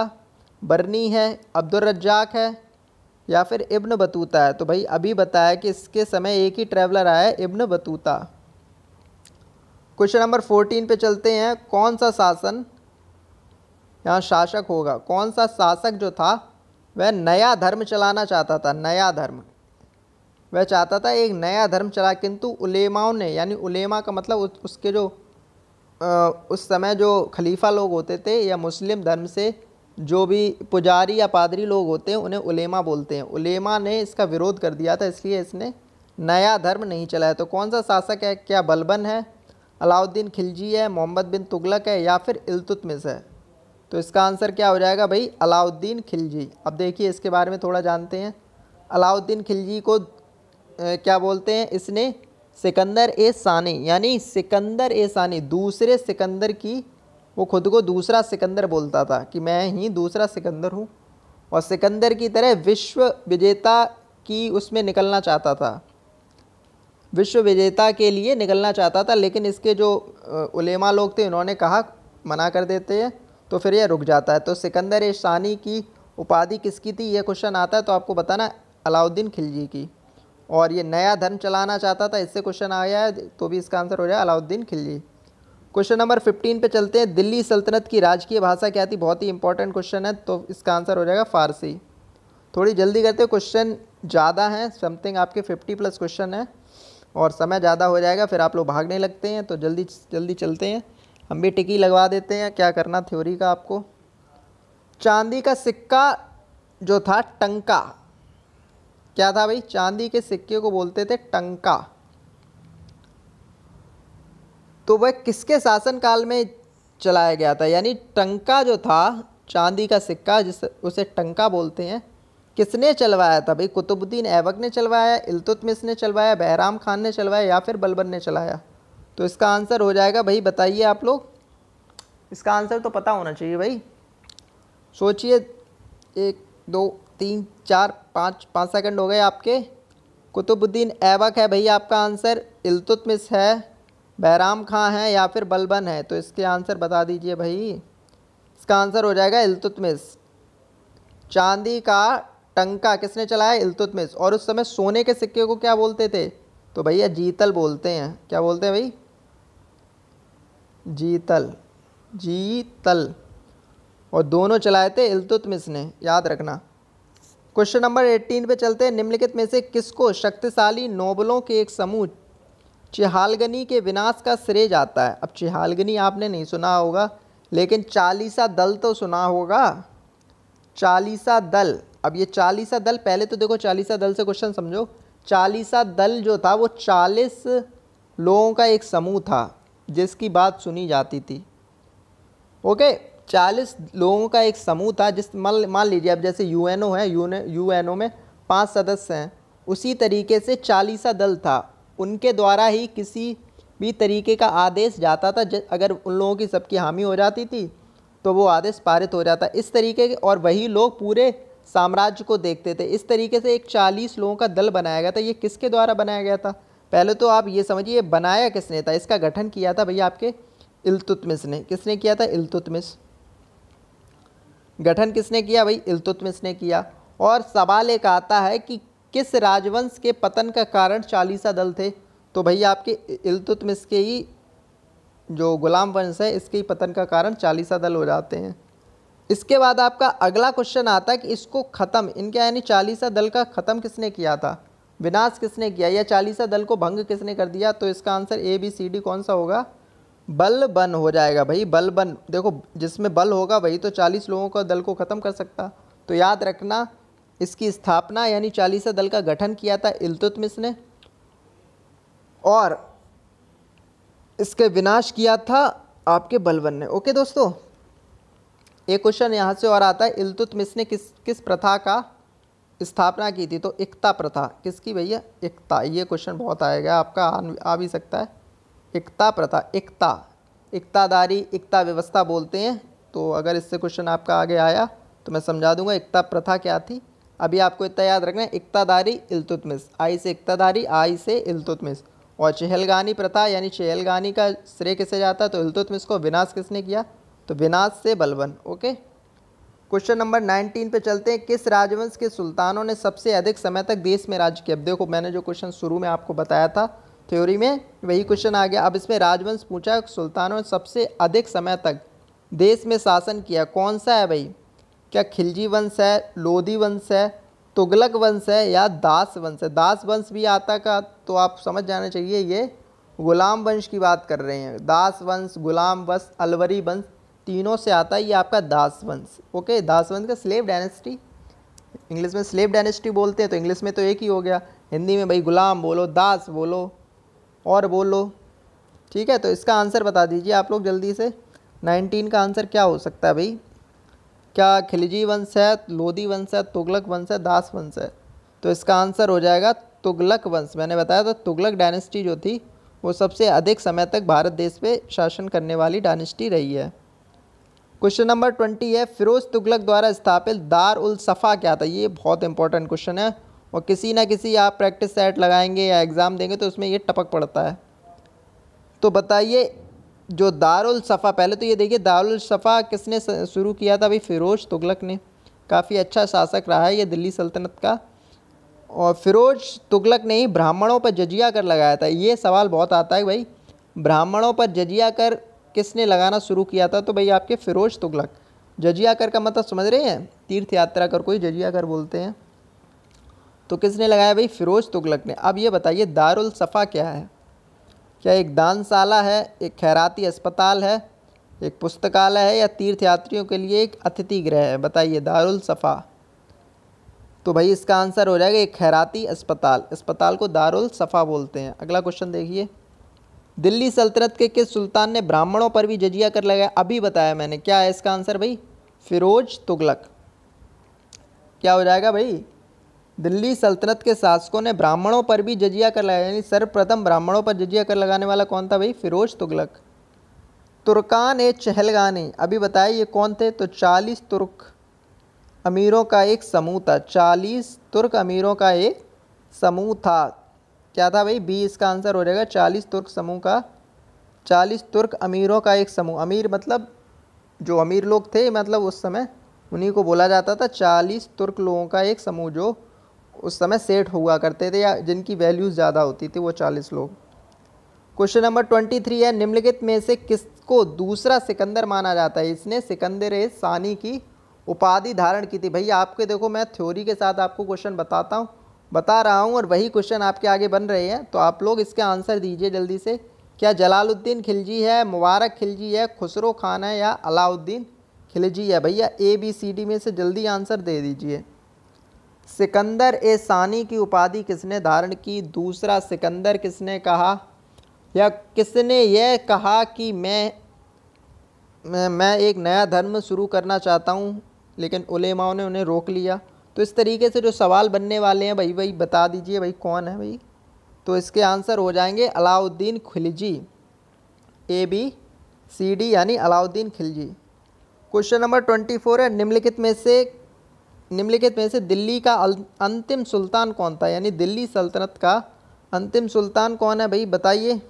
बरनी है, अब्दुल रज्जाक है या फिर इब्न बतूता है? तो भाई अभी बताया कि इसके समय एक ही ट्रैवलर आया है, इब्न बतूता। क्वेश्चन नंबर 14 पे चलते हैं। कौन सा शासन यहाँ शासक होगा? कौन सा शासक जो था वह नया धर्म चलाना चाहता था? नया धर्म वह चाहता था, एक नया धर्म चला, किंतु उलेमाओं ने, यानी उलेमा का मतलब उसके जो उस समय जो खलीफा लोग होते थे या मुस्लिम धर्म से जो भी पुजारी या पादरी लोग होते हैं उन्हें उलेमा बोलते हैं। उलेमा ने इसका विरोध कर दिया था, इसलिए इसने नया धर्म नहीं चलाया। तो कौन सा शासक है? क्या बलबन है, अलाउद्दीन खिलजी है, मोहम्मद बिन तुगलक है या फिर इल्तुतमिश है? तो इसका आंसर क्या हो जाएगा भाई? अलाउद्दीन खिलजी। अब देखिए इसके बारे में थोड़ा जानते हैं। अलाउद्दीन खिलजी को क्या बोलते हैं? इसने सिकंदर ए सानी, यानी सिकंदर ए सानी, दूसरे सिकंदर की, वो खुद को दूसरा सिकंदर बोलता था कि मैं ही दूसरा सिकंदर हूँ, और सिकंदर की तरह विश्व विजेता की उसमें निकलना चाहता था, विश्व विजेता के लिए निकलना चाहता था। लेकिन इसके जो उलेमा लोग थे उन्होंने कहा मना कर देते हैं, तो फिर यह रुक जाता है। तो सिकंदर ए सानी की उपाधि किसकी थी? यह क्वेश्चन आता है तो आपको बताना अलाउद्दीन खिलजी की। और ये नया धर्म चलाना चाहता था, इससे क्वेश्चन आया है, तो भी इसका आंसर हो जाए अलाउद्दीन खिलजी। क्वेश्चन नंबर 15 पे चलते हैं। दिल्ली सल्तनत की राजकीय भाषा क्या थी? बहुत ही इंपॉर्टेंट क्वेश्चन है, तो इसका आंसर हो जाएगा फ़ारसी। थोड़ी जल्दी करते हो, क्वेश्चन ज़्यादा हैं, समथिंग आपके 50+ क्वेश्चन है और समय ज़्यादा हो जाएगा, फिर आप लोग भागने लगते हैं। तो जल्दी जल्दी चलते हैं, हम भी टिकी लगवा देते हैं। क्या करना थ्योरी का आपको? चांदी का सिक्का जो था टंका, क्या था भाई? चांदी के सिक्के को बोलते थे टंका। तो वह किसके शासनकाल में चलाया गया था? यानी टंका जो था, चांदी का सिक्का जिस उसे टंका बोलते हैं, किसने चलवाया था भाई? कुतुबुद्दीन ऐबक ने चलवाया, इल्तुतमिश ने चलवाया, बहराम खान ने चलवाया या फिर बलबन ने चलाया? तो इसका आंसर हो जाएगा भाई, बताइए आप लोग। इसका आंसर तो पता होना चाहिए भाई, सोचिए। 1 2 3 4 5 सेकंड हो गए आपके। कुतुबुद्दीन ऐबक है भाई आपका आंसर, इल्तुतमिश है, बहराम खां है या फिर बलबन है? तो इसके आंसर बता दीजिए भाई। इसका आंसर हो जाएगा इल्तुतमिश। चांदी का टंका किसने चलाया? इल्तुतमिश। और उस समय सोने के सिक्के को क्या बोलते थे? तो भैया जीतल बोलते हैं। क्या बोलते हैं भाई? जीतल, जीतल। और दोनों चलाए थे इल्तुतमिश ने, याद रखना। क्वेश्चन नंबर 18 पे चलते हैं। निम्नलिखित में से किसको शक्तिशाली नोबलों के एक समूह चिहालगनी के विनाश का श्रेय जाता है? अब चिहालगनी आपने नहीं सुना होगा, लेकिन चालीसा दल तो सुना होगा। चालीसा दल, अब ये चालीसा दल, पहले तो देखो चालीसा दल से क्वेश्चन समझो। चालीसा दल जो था वो 40 लोगों का एक समूह था जिसकी बात सुनी जाती थी। ओके, 40 लोगों का एक समूह था। जिस मान लीजिए अब जैसे यूएनओ है, यूएनओ में 5 सदस्य हैं, उसी तरीके से चालीसा दल था। उनके द्वारा ही किसी भी तरीके का आदेश जाता था। अगर उन लोगों की सबकी हामी हो जाती थी तो वो आदेश पारित हो जाता इस तरीके के, और वही लोग पूरे साम्राज्य को देखते थे। इस तरीके से एक 40 लोगों का दल बनाया गया था। ये किसके द्वारा बनाया गया था? पहले तो आप ये समझिए बनाया किसने था। इसका गठन किया था भैया आपके इल्तुतमिश ने। किसने किया था? इल्तुतमिश। गठन किसने किया भाई? इल्तुतमिश ने किया। और सवाल एक आता है कि किस राजवंश के पतन का कारण चालीसा दल थे? तो भैया आपके इल्तुतमिश के ही जो गुलाम वंश है, इसके ही पतन का कारण चालीसा दल हो जाते हैं। इसके बाद आपका अगला क्वेश्चन आता है कि इसको ख़त्म, इनके यानी चालीसा दल का ख़त्म किसने किया था? विनाश किसने किया, या चालीसा दल को भंग किसने कर दिया? तो इसका आंसर ABCD कौन सा होगा? बलबन हो जाएगा भाई, बलबन। देखो जिसमें बल होगा वही तो 40 लोगों का दल को ख़त्म कर सकता। तो याद रखना, इसकी स्थापना यानी चालीसा दल का गठन किया था इल्तुतमिश ने, और इसके विनाश किया था आपके बलबन ने। ओके दोस्तों, एक क्वेश्चन यहाँ से और आता है, इल्तुतमिश ने किस प्रथा का स्थापना की थी? तो इक्ता प्रथा। किसकी भैया? इक्ता। ये क्वेश्चन बहुत आएगा आपका, आ भी सकता है। इक्ता प्रथा, इक्ता, इक्तादारी, इक्ता व्यवस्था बोलते हैं। तो अगर इससे क्वेश्चन आपका आगे आया तो मैं समझा दूंगा इक्ता प्रथा क्या थी। अभी आपको इतना याद रखना है, इक्तादारी इल्तुतमिश, आई से इक्तादारी, आई से इल्तुतमिश। और चहलगानी प्रथा यानी चहलगानी का श्रेय किसे जाता है? तो इल्तुतमिश को। विनाश किसने किया? तो विनाश से बलबन। ओके, क्वेश्चन नंबर 19 पे चलते हैं। किस राजवंश के सुल्तानों ने सबसे अधिक समय तक देश में राज्य किया? अब देखो मैंने जो क्वेश्चन शुरू में आपको बताया था थ्योरी में, वही क्वेश्चन आ गया। अब इसमें राजवंश पूछा, सुल्तानों ने सबसे अधिक समय तक देश में शासन किया, कौन सा है भाई? क्या खिलजी वंश है, लोधी वंश है, तुगलक वंश है या दास वंश है? दास वंश भी आता का तो आप समझ जाना चाहिए ये गुलाम वंश की बात कर रहे हैं। दास वंश, गुलाम वंश, अलवरी वंश, तीनों से आता है ये आपका दास वंश। ओके, दास वंश का स्लेव डायनेस्टी, इंग्लिश में स्लेव डायनेस्टी बोलते हैं, तो इंग्लिश में तो एक ही हो गया, हिंदी में भाई गुलाम बोलो, दास बोलो और बोलो। ठीक है, तो इसका आंसर बता दीजिए आप लोग जल्दी से। 19 का आंसर क्या हो सकता है भाई? क्या खिलजी वंश है, लोधी वंश है, तुगलक वंश है, दास वंश है? तो इसका आंसर हो जाएगा तुगलक वंश। मैंने बताया था तुगलक डायनेस्टी जो थी वो सबसे अधिक समय तक भारत देश पे शासन करने वाली डायनेस्टी रही है। क्वेश्चन नंबर 20 है, फिरोज तुगलक द्वारा स्थापित दार उल सफ़ा क्या था? ये बहुत इंपॉर्टेंट क्वेश्चन है, और किसी ना किसी आप प्रैक्टिस सेट लगाएंगे या एग्ज़ाम देंगे तो उसमें ये टपक पड़ता है। तो बताइए, जो दारुल सफ़ा, पहले तो ये देखिए दारुल सफ़ा किसने शुरू किया था भाई? फिरोज तुगलक ने। काफ़ी अच्छा शासक रहा है ये दिल्ली सल्तनत का। और फिरोज तुगलक ने ही ब्राह्मणों पर जजिया कर लगाया था। ये सवाल बहुत आता है भाई, ब्राह्मणों पर जजिया कर किसने लगाना शुरू किया था? तो भाई आपके फिरोज तुगलक। जजिया कर का मतलब समझ रहे हैं? तीर्थ यात्रा कर कोई जजिया कर बोलते हैं। तो किसने लगाया भाई? फिरोज तुगलक ने। अब ये बताइए दारुल सफ़ा क्या है? क्या एक दानशाला है, एक खैराती अस्पताल है, एक पुस्तकालय है, या तीर्थयात्रियों के लिए एक अतिथि गृह है? बताइए दारुल सफ़ा। तो भाई इसका आंसर हो जाएगा एक खैराती अस्पताल। अस्पताल को दारुल सफ़ा बोलते हैं। अगला क्वेश्चन देखिए, दिल्ली सल्तनत के किस सुल्तान ने ब्राह्मणों पर भी जजिया कर लगाया? अभी बताया मैंने, क्या है इसका आंसर भाई? फिरोज तुगलक। क्या हो जाएगा भाई? दिल्ली सल्तनत के शासकों ने ब्राह्मणों पर भी जजिया कर लगाया, यानी सर्वप्रथम ब्राह्मणों पर जजिया कर लगाने वाला कौन था भाई? फिरोज तुगलक। तुर्कान ए चहलगानी, अभी बताइए ये कौन थे? तो 40 तुर्क अमीरों का एक समूह था। 40 तुर्क अमीरों का एक समूह था। क्या था भाई? बी इसका आंसर हो जाएगा। 40 तुर्क समूह का, 40 तुर्क अमीरों का एक समूह। अमीर मतलब जो अमीर लोग थे, मतलब उस समय उन्हीं को बोला जाता था। 40 तुर्क लोगों का एक समूह जो उस समय सेठ हुआ करते थे या जिनकी वैल्यूज़ ज़्यादा होती थी, वो 40 लोग। क्वेश्चन नंबर 23 है, निम्नलिखित में से किसको दूसरा सिकंदर माना जाता है? इसने सिकंदर ए सानी की उपाधि धारण की थी। भैया आपके देखो, मैं थ्योरी के साथ आपको क्वेश्चन बता रहा हूँ और वही क्वेश्चन आपके आगे बन रहे हैं, तो आप लोग इसके आंसर दीजिए जल्दी से। क्या जलालुद्दीन खिलजी है, मुबारक खिलजी है, खुसरो खान है या अलाउद्दीन खिलजी है? भैया ABCD में से जल्दी आंसर दे दीजिए। सिकंदर ए सानी की उपाधि किसने धारण की? दूसरा सिकंदर किसने कहा, या किसने यह कहा कि मैं एक नया धर्म शुरू करना चाहता हूँ, लेकिन उलेमाओं ने उन्हें रोक लिया? तो इस तरीके से जो सवाल बनने वाले हैं भाई भाई बता दीजिए भाई कौन है भाई। तो इसके आंसर हो जाएंगे अलाउद्दीन खिलजी। ABCD यानी अलाउद्दीन खिलजी। क्वेश्चन नंबर 24 है, निम्नलिखित में से दिल्ली का अंतिम सुल्तान कौन था? यानी दिल्ली सल्तनत का अंतिम सुल्तान कौन है भाई? बताइए।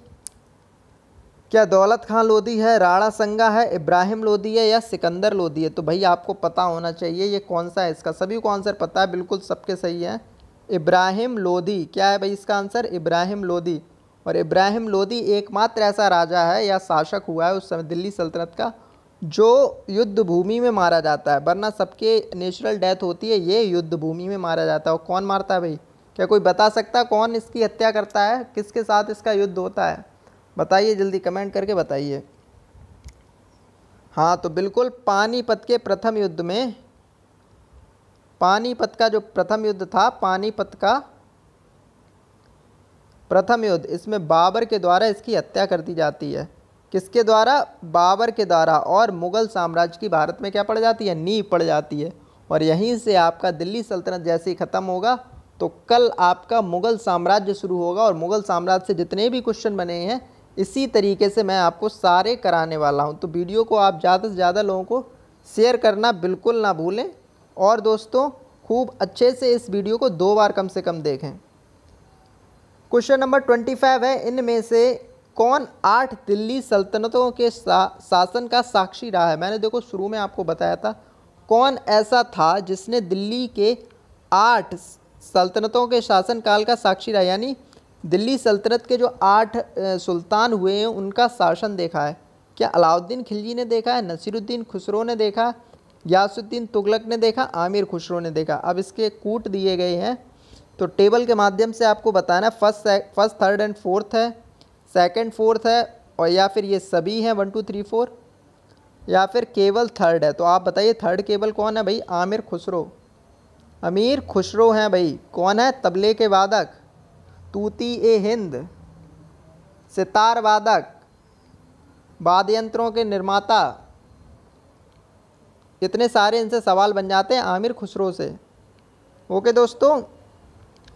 क्या दौलत खान लोधी है, राणा संगा है, इब्राहिम लोधी है या सिकंदर लोधी है? तो भाई आपको पता होना चाहिए ये कौन सा है। इसका सभी को आंसर पता है, बिल्कुल सबके सही है। इब्राहिम लोधी। क्या है भाई इसका आंसर? इब्राहिम लोधी। और इब्राहिम लोधी एकमात्र ऐसा राजा है या शासक हुआ है उस समय दिल्ली सल्तनत का जो युद्ध भूमि में मारा जाता है, वरना सबके नेचुरल डेथ होती है, ये युद्ध भूमि में मारा जाता है। और कौन मारता है भाई? क्या कोई बता सकता है कौन इसकी हत्या करता है? किसके साथ इसका युद्ध होता है? बताइए जल्दी, कमेंट करके बताइए। हाँ तो बिल्कुल पानीपत के प्रथम युद्ध में, पानीपत का जो प्रथम युद्ध था, पानीपत का प्रथम युद्ध, इसमें बाबर के द्वारा इसकी हत्या कर दी जाती है। किसके द्वारा? बाबर के द्वारा। और मुग़ल साम्राज्य की भारत में क्या पड़ जाती है? नींव पड़ जाती है। और यहीं से आपका दिल्ली सल्तनत जैसे ही ख़त्म होगा तो कल आपका मुग़ल साम्राज्य शुरू होगा। और मुग़ल साम्राज्य से जितने भी क्वेश्चन बने हैं इसी तरीके से मैं आपको सारे कराने वाला हूं। तो वीडियो को आप ज़्यादा से ज़्यादा लोगों को शेयर करना बिल्कुल ना भूलें। और दोस्तों खूब अच्छे से इस वीडियो को 2 बार कम से कम देखें। क्वेश्चन नंबर 25 है, इनमें से कौन 8 दिल्ली सल्तनतों के शासन का साक्षी रहा है? मैंने देखो शुरू में आपको बताया था कौन ऐसा था जिसने दिल्ली के 8 सल्तनतों के शासनकाल का साक्षी रहा, यानी दिल्ली सल्तनत के जो 8 सुल्तान हुए हैं उनका शासन देखा है। क्या अलाउद्दीन खिलजी ने देखा है, नसीरुद्दीन खुसरो ने देखा, गयासुद्दीन तुगलक ने देखा, आमिर खुसरो ने देखा? अब इसके कूट दिए गए हैं तो टेबल के माध्यम से आपको बताना फर्स्ट थर्ड एंड फोर्थ है, सेकंड फोर्थ है, और या फिर ये सभी हैं 1 2 3 4, या फिर केवल थर्ड है। तो आप बताइए थर्ड केवल कौन है भाई? आमिर खुसरो, अमीर खुसरो हैं भाई। कौन है? तबले के वादक, तूती ए हिंद, सितार वादक, वाद्य यंत्रों के निर्माता, इतने सारे इनसे सवाल बन जाते हैं आमिर खुसरो से। ओके दोस्तों,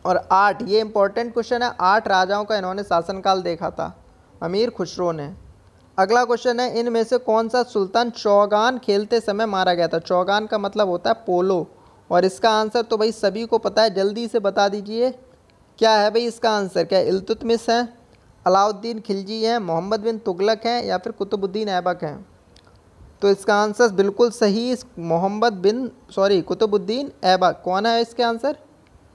और 8 ये इंपॉर्टेंट क्वेश्चन है, 8 राजाओं का इन्होंने शासनकाल देखा था अमीर खुसरो ने। अगला क्वेश्चन है, इनमें से कौन सा सुल्तान चौगान खेलते समय मारा गया था? चौगान का मतलब होता है पोलो। और इसका आंसर तो भाई सभी को पता है, जल्दी से बता दीजिए क्या है भाई इसका आंसर? क्या इल्तुतमिश है, अलाउद्दीन खिलजी हैं, मोहम्मद बिन तुगलक हैं या फिर कुतुबुद्दीन ऐबक हैं? तो इसका आंसर बिल्कुल सही कुतुबुद्दीन ऐबक। कौन है इसके आंसर?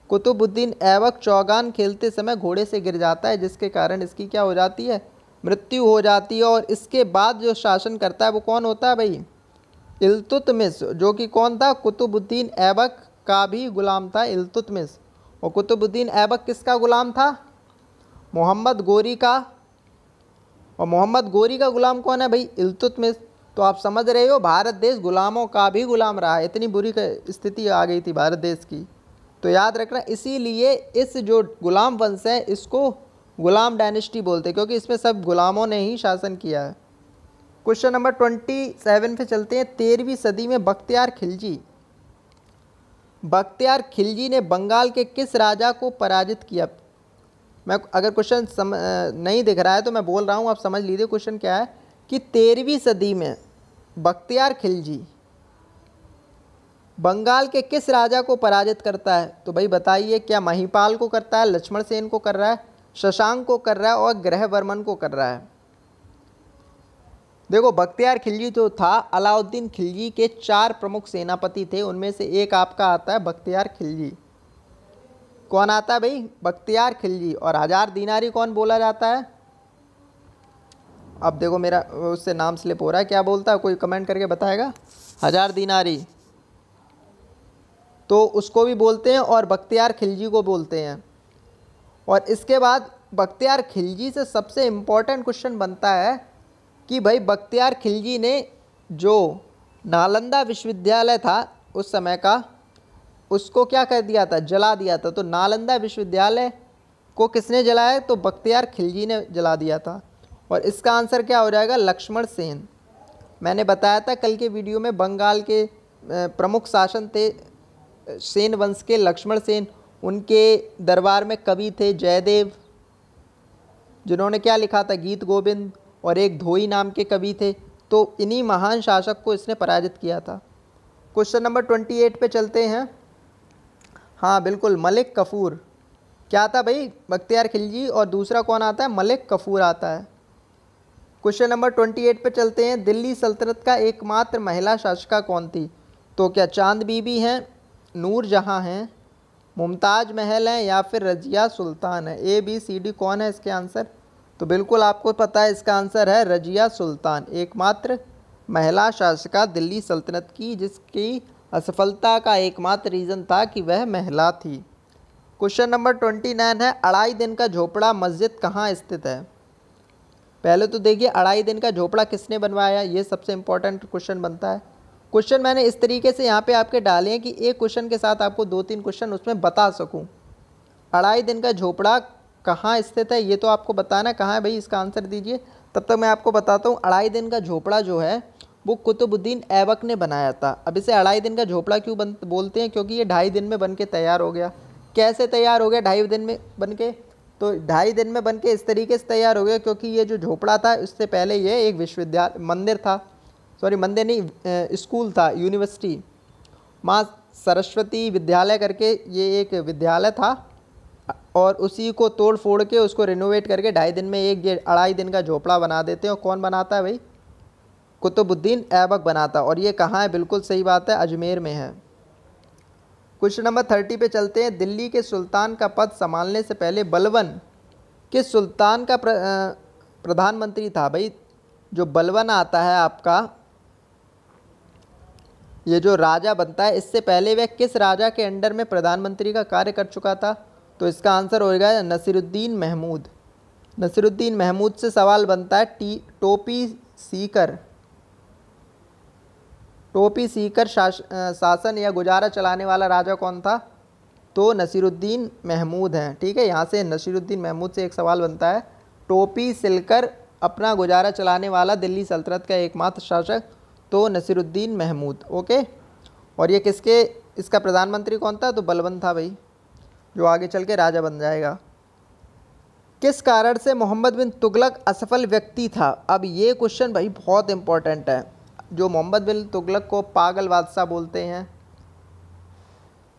कुतुबुद्दीन ऐबक चौगान खेलते समय घोड़े से गिर जाता है, जिसके कारण इसकी क्या हो जाती है? मृत्यु हो जाती है। और इसके बाद जो शासन करता है वो कौन होता है भाई? इल्तुतमिश, जो कि कौन था? कुतुबुद्दीन ऐबक का भी गुलाम था इल्तुतमिश। और कुतुबुद्दीन ऐबक किसका गुलाम था? मोहम्मद गोरी का। और मोहम्मद गोरी का गुलाम कौन है भाई? इल्तुतमिश। तो आप समझ रहे हो भारत देश गुलामों का भी गुलाम रहा है, इतनी बुरी स्थिति आ गई थी भारत देश की। तो याद रखना, इसीलिए इस जो गुलाम वंश है इसको गुलाम डायनेस्टी बोलते हैं, क्योंकि इसमें सब गुलामों ने ही शासन किया है। क्वेश्चन नंबर 27 पे चलते हैं। 13वीं सदी में बख्तियार खिलजी बख्तियार खिलजी ने बंगाल के किस राजा को पराजित किया? मैं अगर क्वेश्चन नहीं दिख रहा है तो मैं बोल रहा हूँ, आप समझ लीजिए क्वेश्चन क्या है कि 13वीं सदी में बख्तियार खिलजी बंगाल के किस राजा को पराजित करता है? तो भाई बताइए, क्या महिपाल को करता है, लक्ष्मण सेन को कर रहा है, शशांक को कर रहा है और ग्रहवर्मन को कर रहा है? देखो, बख्तियार खिलजी जो था, अलाउद्दीन खिलजी के 4 प्रमुख सेनापति थे, उनमें से एक आपका आता है बख्तियार खिलजी। कौन आता है भाई? बख्तियार खिलजी। और 1000 दीनारी कौन बोला जाता है? अब देखो मेरा उससे नाम स्लिप हो रहा है, क्या बोलता है, कोई कमेंट करके बताएगा? 1000 दीनारी तो उसको भी बोलते हैं और बख्तियार खिलजी को बोलते हैं। और इसके बाद बख्तियार खिलजी से सबसे इम्पोर्टेंट क्वेश्चन बनता है कि भाई बख्तियार खिलजी ने जो नालंदा विश्वविद्यालय था उस समय का, उसको क्या कर दिया था? जला दिया था। तो नालंदा विश्वविद्यालय को किसने जलाया? तो बख्तियार खिलजी ने जला दिया था। और इसका आंसर क्या हो जाएगा? लक्ष्मण सेन। मैंने बताया था कल के वीडियो में, बंगाल के प्रमुख शासन थे सेन वंश के लक्ष्मण सेन। उनके दरबार में कवि थे जयदेव, जिन्होंने क्या लिखा था? गीत गोविंद। और एक धोई नाम के कवि थे। तो इन्हीं महान शासक को इसने पराजित किया था। क्वेश्चन नंबर 28 पे चलते हैं। हाँ बिल्कुल, मलिक कफूर। क्या था भाई? बख्तियार खिलजी और दूसरा कौन आता है? मलिक कफूर आता है। क्वेश्चन नंबर 28 पे चलते हैं। दिल्ली सल्तनत का एकमात्र महिला शासिका कौन थी? तो क्या चांद बीबी हैं, नूर जहाँ हैं, मुमताज़ महल हैं या फिर रजिया सुल्तान है? ABCD कौन है इसके आंसर? तो बिल्कुल आपको पता है, इसका आंसर है रजिया सुल्तान, एकमात्र महिला शासिका दिल्ली सल्तनत की, जिसकी असफलता का एकमात्र रीज़न था कि वह महिला थी। क्वेश्चन नंबर 29 है, अढ़ाई दिन का झोपड़ा मस्जिद कहाँ स्थित है? पहले तो देखिए, अढ़ाई दिन का झोपड़ा किसने बनवाया, ये सबसे इंपॉर्टेंट क्वेश्चन बनता है। क्वेश्चन मैंने इस तरीके से यहाँ पे आपके डाले हैं कि एक क्वेश्चन के साथ आपको 2-3 क्वेश्चन उसमें बता सकूँ। अढ़ाई दिन का झोपड़ा कहाँ स्थित है, ये तो आपको बताना कहाँ है भाई, इसका आंसर दीजिए। तब तक मैं आपको बताता हूँ, अढ़ाई दिन का झोपड़ा जो है वो कुतुबुद्दीन ऐबक ने बनाया था। अब इसे अढ़ाई दिन का झोपड़ा क्यों बोलते हैं? क्योंकि ये 2.5 दिन में बन के तैयार हो गया। कैसे तैयार हो गया 2.5 दिन में बन के? तो 2.5 दिन में बन के इस तरीके से तैयार हो गया क्योंकि ये जो झोपड़ा था, इससे पहले ये एक विश्वविद्यालय मंदिर था, सॉरी मंदिर नहीं, स्कूल था, यूनिवर्सिटी, माँ सरस्वती विद्यालय करके ये एक विद्यालय था। और उसी को तोड़ फोड़ के उसको रिनोवेट करके 2.5 दिन में एक ये अढ़ाई दिन का झोपड़ा बना देते हैं। और कौन बनाता है भाई? कुतुबुद्दीन ऐबक बनाता। और ये कहाँ है? बिल्कुल सही बात है, अजमेर में है। क्वेश्चन नंबर 30 पे चलते हैं। दिल्ली के सुल्तान का पद संभालने से पहले बलबन किस सुल्तान का प्रधानमंत्री था? भाई जो बलबन आता है आपका, ये जो राजा बनता है, इससे पहले वह किस राजा के अंडर में प्रधानमंत्री का कार्य कर चुका था? तो इसका आंसर होगा नसीरुद्दीन महमूद। नसीरुद्दीन महमूद से सवाल बनता है, टोपी सीकर शासन या गुजारा चलाने वाला राजा कौन था? तो नसीरुद्दीन महमूद हैं। ठीक है, यहाँ से नसीरुद्दीन महमूद से एक सवाल बनता है, टोपी सिलकर अपना गुजारा चलाने वाला दिल्ली सल्तनत का एकमात्र शासक, तो नसीरुद्दीन महमूद। ओके, और ये इसका प्रधानमंत्री कौन था? तो बलबन था भाई, जो आगे चल के राजा बन जाएगा। किस कारण से मोहम्मद बिन तुगलक असफल व्यक्ति था? अब ये क्वेश्चन भाई बहुत इंपॉर्टेंट है। जो मोहम्मद बिन तुगलक को पागल बादशाह बोलते हैं,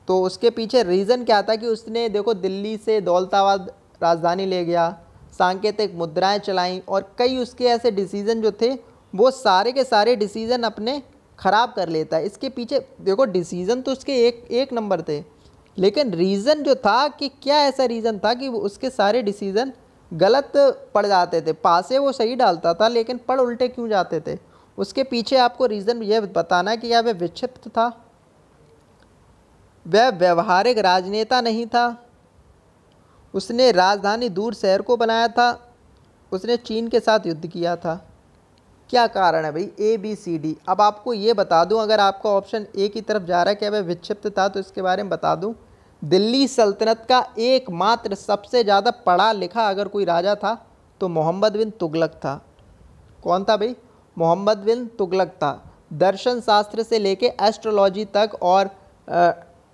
तो उसके पीछे रीज़न क्या था कि उसने देखो दिल्ली से दौलताबाद राजधानी ले गया, सांकेतिक मुद्राएं चलाईं, और कई उसके ऐसे डिसीज़न जो थे वो सारे के सारे डिसीज़न अपने ख़राब कर लेता है। इसके पीछे देखो डिसीज़न तो उसके एक नंबर थे, लेकिन रीज़न जो था कि क्या ऐसा रीज़न था कि वो उसके सारे डिसीज़न गलत पड़ जाते थे। पासे वो सही डालता था लेकिन पढ़ उल्टे क्यों जाते थे? उसके पीछे आपको रीज़न ये बताना कि क्या वह विक्षिप्त था, वह व्यवहारिक राजनेता नहीं था, उसने राजधानी दूर शहर को बनाया था, उसने चीन के साथ युद्ध किया था। क्या कारण है भाई? ABCD। अब आपको ये बता दूं, अगर आपका ऑप्शन ए की तरफ जा रहा है क्या वह विक्षिप्त था, तो इसके बारे में बता दूं, दिल्ली सल्तनत का एकमात्र सबसे ज़्यादा पढ़ा लिखा अगर कोई राजा था तो मोहम्मद बिन तुगलक था। कौन था भाई? मोहम्मद बिन तुगलक था। दर्शन शास्त्र से लेके एस्ट्रोलॉजी तक और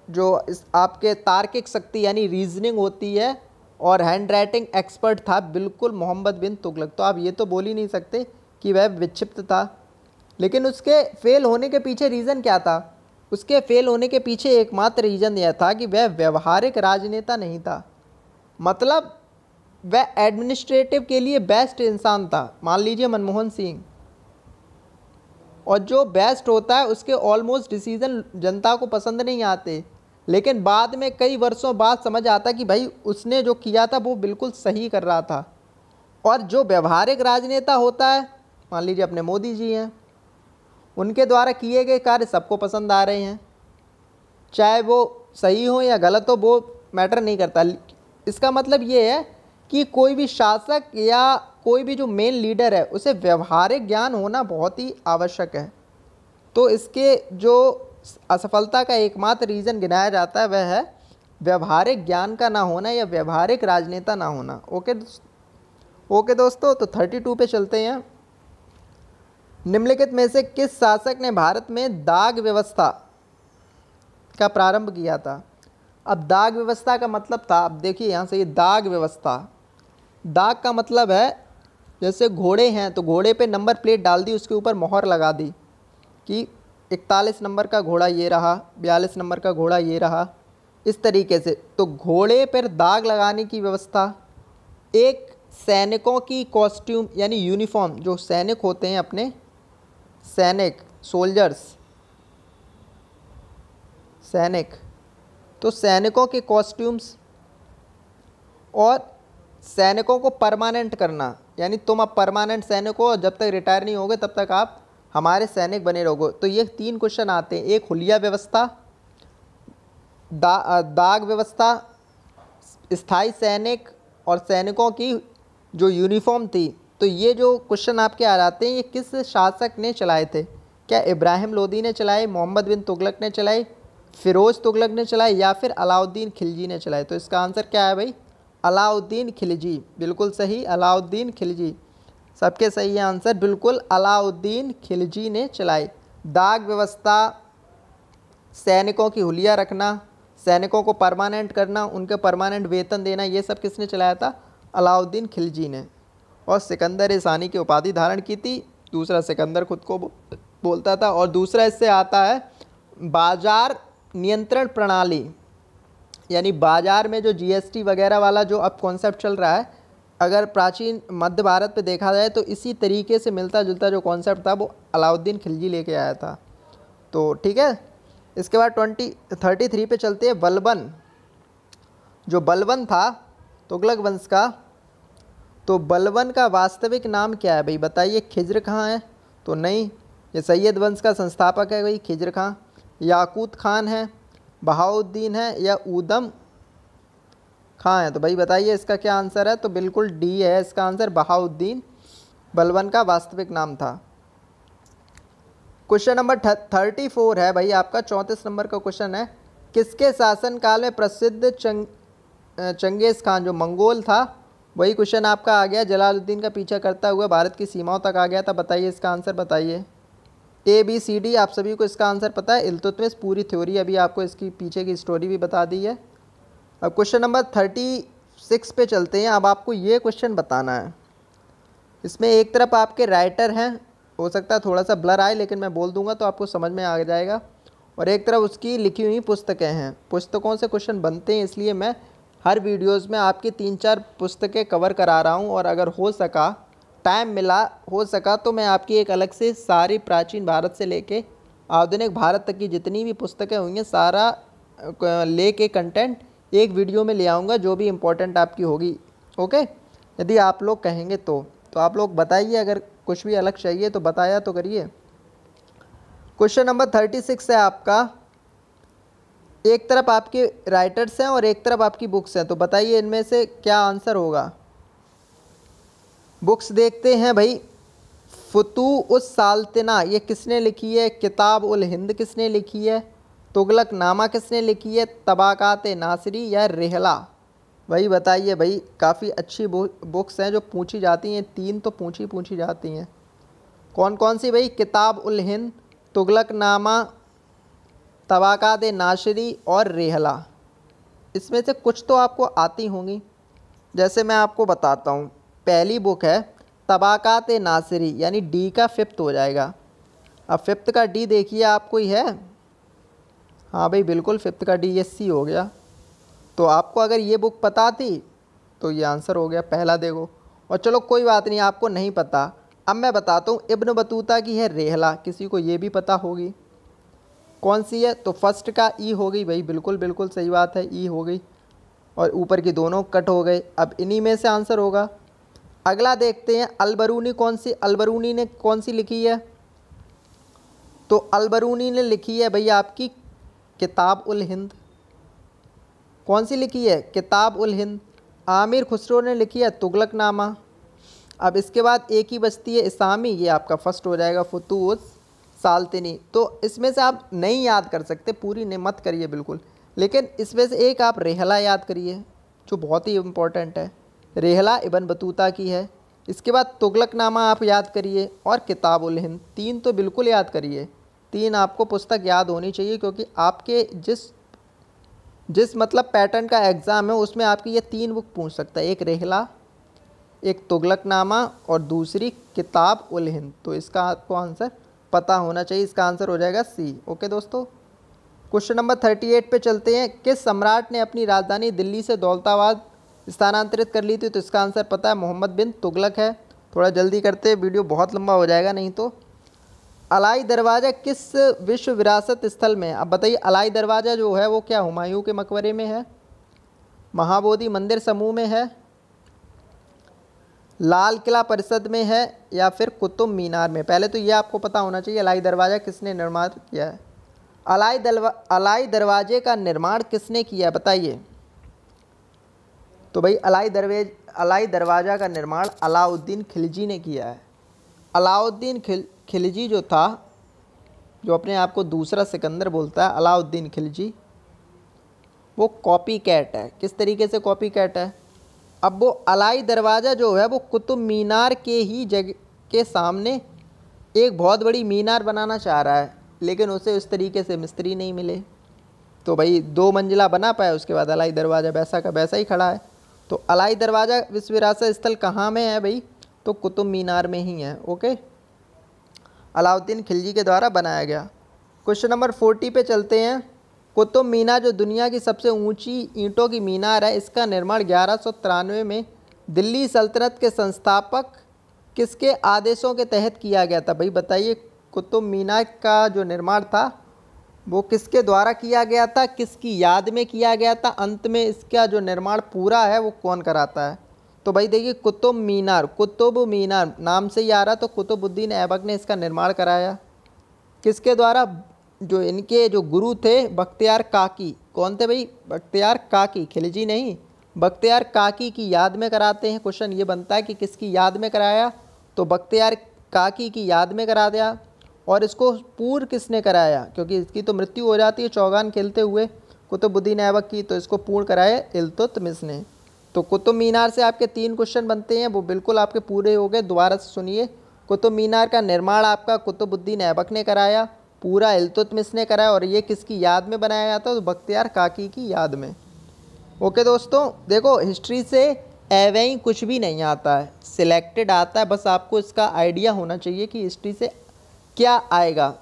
जो इस आपके तार्किक शक्ति यानी रीजनिंग होती है और हैंड राइटिंग एक्सपर्ट था बिल्कुल मोहम्मद बिन तुगलक। तो आप ये तो बोल ही नहीं सकते कि वह विक्षिप्त था। लेकिन उसके फेल होने के पीछे रीज़न क्या था? उसके फेल होने के पीछे एकमात्र रीज़न यह था कि वह व्यवहारिक राजनेता नहीं था। मतलब वह एडमिनिस्ट्रेटिव के लिए बेस्ट इंसान था। मान लीजिए मनमोहन सिंह, और जो बेस्ट होता है उसके ऑलमोस्ट डिसीजन जनता को पसंद नहीं आते, लेकिन बाद में कई वर्षों बाद समझ आता कि भाई उसने जो किया था वो बिल्कुल सही कर रहा था। और जो व्यवहारिक राजनेता होता है, मान लीजिए अपने मोदी जी हैं, उनके द्वारा किए गए कार्य सबको पसंद आ रहे हैं, चाहे वो सही हो या गलत हो वो मैटर नहीं करता। इसका मतलब ये है कि कोई भी शासक या कोई भी जो मेन लीडर है उसे व्यवहारिक ज्ञान होना बहुत ही आवश्यक है। तो इसके जो असफलता का एकमात्र रीज़न गिनाया जाता है वह है व्यवहारिक ज्ञान का ना होना या व्यवहारिक राजनेता ना होना। ओके दोस्तों, तो 32 पे चलते हैं। निम्नलिखित में से किस शासक ने भारत में दाग व्यवस्था का प्रारंभ किया था? अब दाग व्यवस्था का मतलब था, अब देखिए यहाँ से, ये दाग व्यवस्था, दाग का मतलब है जैसे घोड़े हैं तो घोड़े पे नंबर प्लेट डाल दी, उसके ऊपर मोहर लगा दी कि 41 नंबर का घोड़ा ये रहा, 42 नंबर का घोड़ा ये रहा, इस तरीके से। तो घोड़े पर दाग लगाने की व्यवस्था। एक सैनिकों की कॉस्ट्यूम यानी यूनिफॉर्म, जो सैनिक होते हैं अपने, सैनिक, सोल्जर्स, सैनिक, तो सैनिकों के कॉस्ट्यूम्स, और सैनिकों को परमानेंट करना, यानी तुम अब परमानेंट सैनिक हो, जब तक रिटायर नहीं होगे तब तक आप हमारे सैनिक बने रहोगे। तो ये 3 क्वेश्चन आते हैं, एक हुलिया व्यवस्था, दाग व्यवस्था, स्थायी सैनिक और सैनिकों की जो यूनिफॉर्म थी। तो ये जो क्वेश्चन आपके आ जाते हैं ये किस शासक ने चलाए थे? क्या इब्राहिम लोदी ने चलाए, मोहम्मद बिन तुगलक ने चलाए, फिरोज़ तुगलक ने चलाए, या फिर अलाउद्दीन खिलजी ने चलाए? तो इसका आंसर क्या है भाई? अलाउद्दीन खिलजी, बिल्कुल सही, अलाउद्दीन खिलजी। सबके सही है आंसर, बिल्कुल अलाउद्दीन खिलजी ने चलाई। दाग व्यवस्था, सैनिकों की हुलिया रखना, सैनिकों को परमानेंट करना, उनके परमानेंट वेतन देना, ये सब किसने चलाया था? अलाउद्दीन खिलजी ने। और सिकंदर ईसानी की उपाधि धारण की थी। दूसरा सिकंदर खुद को बोलता था। और दूसरा इससे आता है बाजार नियंत्रण प्रणाली, यानी बाजार में जो जीएसटी वगैरह वाला जो अब कॉन्सेप्ट चल रहा है, अगर प्राचीन मध्य भारत पे देखा जाए तो इसी तरीके से मिलता जुलता जो कॉन्सेप्ट था वो अलाउद्दीन खिलजी लेके आया था। तो ठीक है, इसके बाद 33 पे चलते हैं। बलबन, जो बलबन था तुगलक वंश का, तो बलबन का वास्तविक नाम क्या है भाई? बताइए। खिज्र खां है? तो नहीं, ये सैयद वंश का संस्थापक है भाई खिज्र खां। याकूत खान है, बहाउद्दीन है, या ऊदम खां है? तो भाई बताइए इसका क्या आंसर है? तो बिल्कुल डी है इसका आंसर, बहाउद्दीन बलबन का वास्तविक नाम था। क्वेश्चन नंबर 34 है भाई आपका, 34 नंबर का क्वेश्चन है। किसके शासनकाल में प्रसिद्ध चंगेज़ खान, जो मंगोल था, वही क्वेश्चन आपका आ गया, जलालुद्दीन का पीछा करता हुआ भारत की सीमाओं तक आ गया था? बताइए इसका आंसर, बताइए। ABCD आप सभी को इसका आंसर पता है। इल्तुतमिश, पूरी थ्योरी अभी आपको इसकी पीछे की स्टोरी भी बता दी है। अब क्वेश्चन नंबर 36 पे चलते हैं। अब आपको ये क्वेश्चन बताना है। इसमें एक तरफ आपके राइटर हैं, हो सकता है थोड़ा सा ब्लर आए लेकिन मैं बोल दूंगा तो आपको समझ में आ जाएगा, और एक तरफ उसकी लिखी हुई पुस्तकें हैं। पुस्तकों से क्वेश्चन बनते हैं, इसलिए मैं हर वीडियोस में आपकी 3-4 पुस्तकें कवर करा रहा हूं। और अगर हो सका, टाइम मिला, हो सका तो मैं आपकी एक अलग से सारी प्राचीन भारत से लेके आधुनिक भारत तक की जितनी भी पुस्तकें हुई हैं सारा लेके कंटेंट एक वीडियो में ले आऊँगा, जो भी इम्पोर्टेंट आपकी होगी। ओके, यदि आप लोग कहेंगे तो आप लोग बताइए, अगर कुछ भी अलग चाहिए तो बताया तो करिए। क्वेश्चन नंबर 36 है आपका। एक तरफ आपके राइटर्स हैं और एक तरफ आपकी बुक्स हैं, तो बताइए इनमें से क्या आंसर होगा। बुक्स देखते हैं भाई। फुतूह साल्तना ये किसने लिखी है? किताब उल हिंद किसने लिखी है? तुगलक नामा किसने लिखी है? तबाकात नासिरी या रिहला? वही बताइए भाई। काफ़ी अच्छी बुक्स हैं जो पूछी जाती हैं, 3 तो पूछी जाती हैं। कौन कौन सी भाई? किताब उल हिंद, तुगलक नामा, तबाकात नासिरी और रेहला। इसमें से कुछ तो आपको आती होंगी। जैसे मैं आपको बताता हूँ, पहली बुक है तबाकात नासिरी, यानी डी का फिफ्थ हो जाएगा। अब फिफ्थ का डी देखिए आपको ही है। हाँ भाई बिल्कुल, फिफ्थ का डी, ये सी हो गया। तो आपको अगर ये बुक पता थी तो ये आंसर हो गया पहला, देखो। और चलो कोई बात नहीं, आपको नहीं पता, अब मैं बताता हूँ। इब्न बतूता की है रेहला, किसी को ये भी पता होगी। कौन सी है? तो फर्स्ट का ई हो गई भाई, बिल्कुल बिल्कुल सही बात है, ई हो गई। और ऊपर की दोनों कट हो गए। अब इन्हीं में से आंसर होगा। अगला देखते हैं, अलबरूनी कौन सी, अलबरूनी ने कौन सी लिखी है? तो अलबरूनी ने लिखी है भैया आपकी किताब उल हिंद। कौन सी लिखी है? किताब उल हिंद। आमिर खुसरो ने लिखी है तुगलकनामा। अब इसके बाद एक ही बचती है इसामी, ये आपका फर्स्ट हो जाएगा, फुतूस साल्तनी। तो इसमें से आप नहीं याद कर सकते, पूरी ने मत करिए बिल्कुल, लेकिन इसमें से एक आप रेहला याद करिए, जो बहुत ही इम्पोर्टेंट है। रेहला इब्न बतूता की है। इसके बाद तुगलकनामा आप याद करिए और किताब उल हिंद, तीन तो बिल्कुल याद करिए। तीन आपको पुस्तक याद होनी चाहिए, क्योंकि आपके जिस मतलब पैटर्न का एग्ज़ाम है उसमें आपकी ये तीन बुक पूछ सकता है, एक रेहला, एक तुगलकनामा और दूसरी किताब उल हिंद। तो इसका आपको आंसर पता होना चाहिए, इसका आंसर हो जाएगा सी। ओके दोस्तों, क्वेश्चन नंबर 38 पे चलते हैं। किस सम्राट ने अपनी राजधानी दिल्ली से दौलताबाद स्थानांतरित कर ली थी? तो इसका आंसर पता है, मोहम्मद बिन तुगलक है। थोड़ा जल्दी करते हैं, वीडियो बहुत लंबा हो जाएगा नहीं तो। अलाई दरवाज़ा किस विश्व विरासत स्थल में है? अब बताइए, अलाई दरवाज़ा जो है वो क्या हुमायूं के मकबरे में है, महाबोधि मंदिर समूह में है, लाल किला परिषद में है, या फिर कुतुब मीनार में? पहले तो ये आपको पता होना चाहिए अलाई दरवाज़ा किसने निर्माण किया है। अलाई दरवाजे का निर्माण किसने किया बताइए? तो भाई अलाई दरवाज़ा का निर्माण अलाउद्दीन खिलजी ने किया है। अलाउद्दीन खिलजी जो था, जो अपने आप को दूसरा सिकंदर बोलता है, अलाउद्दीन खिलजी, वो कॉपी कैट है। किस तरीके से कॉपी कैट है? अब वो अलाई दरवाज़ा जो है वो कुतुब मीनार के ही जगह के सामने एक बहुत बड़ी मीनार बनाना चाह रहा है, लेकिन उसे उस तरीके से मिस्त्री नहीं मिले, तो भाई 2 मंजिला बना पाया। उसके बाद अलाई दरवाज़ा वैसा का वैसा ही खड़ा है। तो अलाई दरवाज़ा विश्व विरासत स्थल कहाँ में है भाई? तो कुतुब मीनार में ही है। ओके, अलाउद्दीन खिलजी के द्वारा बनाया गया। क्वेश्चन नंबर 40 पे चलते हैं। कुतुब मीनार जो दुनिया की सबसे ऊंची ईंटों की मीनार है, इसका निर्माण 1193 में दिल्ली सल्तनत के संस्थापक किसके आदेशों के तहत किया गया था? भाई बताइए, कुतुब मीनार का जो निर्माण था वो किसके द्वारा किया गया था, किसकी याद में किया गया था, अंत में इसका जो निर्माण पूरा है वो कौन कराता है? तो भाई देखिए, कुतुब मीनार नाम से ही आ रहा, तो कुतुबुद्दीन ऐबक ने इसका निर्माण कराया। किसके द्वारा? जो इनके जो गुरु थे बख्तियार काकी। कौन थे भाई? बख्तियार काकी, खिलजी नहीं, बख्तियार काकी की याद में कराते हैं। क्वेश्चन ये बनता है कि किसकी याद में कराया? तो बख्तियार काकी की याद में करा दिया। और इसको पूर्ण किसने कराया? क्योंकि इसकी तो मृत्यु हो जाती है चौगान खेलते हुए कुतुबुद्दीन ऐबक की, तो इसको पूर्ण कराया इल्तुतमिश ने। तो कुतुब मीनार से आपके 3 क्वेश्चन बनते हैं, वो बिल्कुल आपके पूरे हो गए। दोबारा से सुनिए, कुतुब मीनार का निर्माण आपका कुतुबुद्दीन ऐबक ने कराया, पूरा इल्तुतमिश ने कराया, और ये किसकी याद में बनाया गया था? तो बख्तियार काकी की याद में। ओके दोस्तों, देखो हिस्ट्री से एवे ही कुछ भी नहीं आता है, सिलेक्टेड आता है। बस आपको इसका आइडिया होना चाहिए कि हिस्ट्री से क्या आएगा,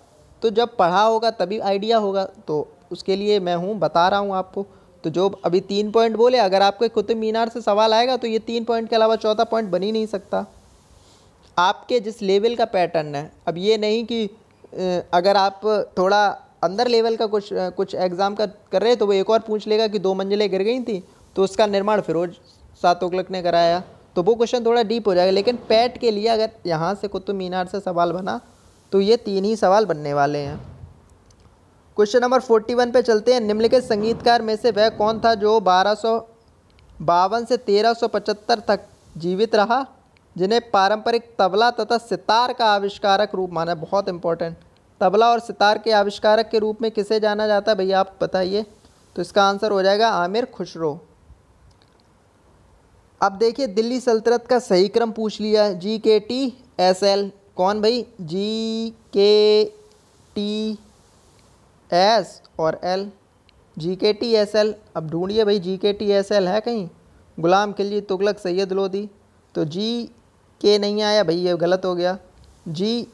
तो जब पढ़ा होगा तभी आइडिया होगा। तो उसके लिए मैं हूँ, बता रहा हूँ आपको। तो जो अभी 3 पॉइंट बोले, अगर आपको कुतुब मीनार से सवाल आएगा तो ये 3 पॉइंट के अलावा चौथा पॉइंट बन ही नहीं सकता, आपके जिस लेवल का पैटर्न है। अब ये नहीं कि अगर आप थोड़ा अंदर लेवल का कुछ एग्ज़ाम का कर रहे तो वो एक और पूछ लेगा कि 2 मंजिलें गिर गई थी तो उसका निर्माण फिरोज शाह तुगलक ने कराया, तो वो क्वेश्चन थोड़ा डीप हो जाएगा। लेकिन पैट के लिए अगर यहाँ से कुतुब मीनार से सवाल बना तो ये 3 ही सवाल बनने वाले हैं। क्वेश्चन नंबर 41 पे चलते हैं। निम्नलिखित संगीतकार में से वह कौन था जो 1252 से 1375 तक जीवित रहा, जिन्हें पारंपरिक तबला तथा सितार का आविष्कारक रूप माना? बहुत इंपॉर्टेंट, तबला और सितार के आविष्कारक के रूप में किसे जाना जाता है भैया, आप बताइए? तो इसका आंसर हो जाएगा आमिर खुसरो। अब देखिए, दिल्ली सल्तनत का सही क्रम पूछ लिया है, GKTSL। कौन भाई? GKTSL एस और एल, GKTSL। अब ढूंढिए भाई GKTSL है कहीं? गुलाम खिलजी, तुगलक, सैयद लोदी। तो GK नहीं आया भाई, ये गलत हो गया। GKTS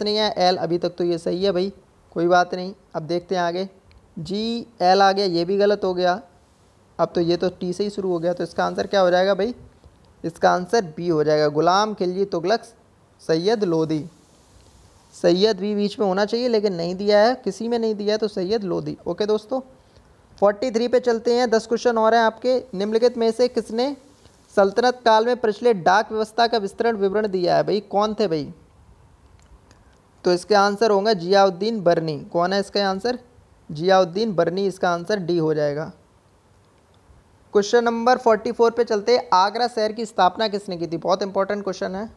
नहीं आया, L अभी तक तो ये सही है भाई, कोई बात नहीं। अब देखते हैं आगे, GL आ गया, ये भी गलत हो गया। अब तो ये तो T से ही शुरू हो गया, तो इसका आंसर क्या हो जाएगा भाई? इसका आंसर B हो जाएगा, गुलाम खिलजी, तुगलक, सैयद लोदी। सैयद भी बीच में होना चाहिए लेकिन नहीं दिया है, किसी में नहीं दिया है, तो सैयद लोदी। ओके दोस्तों, 43 पे चलते हैं। 10 क्वेश्चन और हैं आपके। निम्नलिखित में से किसने सल्तनत काल में प्रचलित डाक व्यवस्था का विस्तृत विवरण दिया है? भाई कौन थे भाई? तो इसके आंसर होंगे जियाउद्दीन बर्नी। कौन है इसका आंसर? जियाउद्दीन बर्नी, इसका आंसर डी हो जाएगा। क्वेश्चन नंबर 44 पे चलते हैं। आगरा शहर की स्थापना किसने की थी? बहुत इंपॉर्टेंट क्वेश्चन है।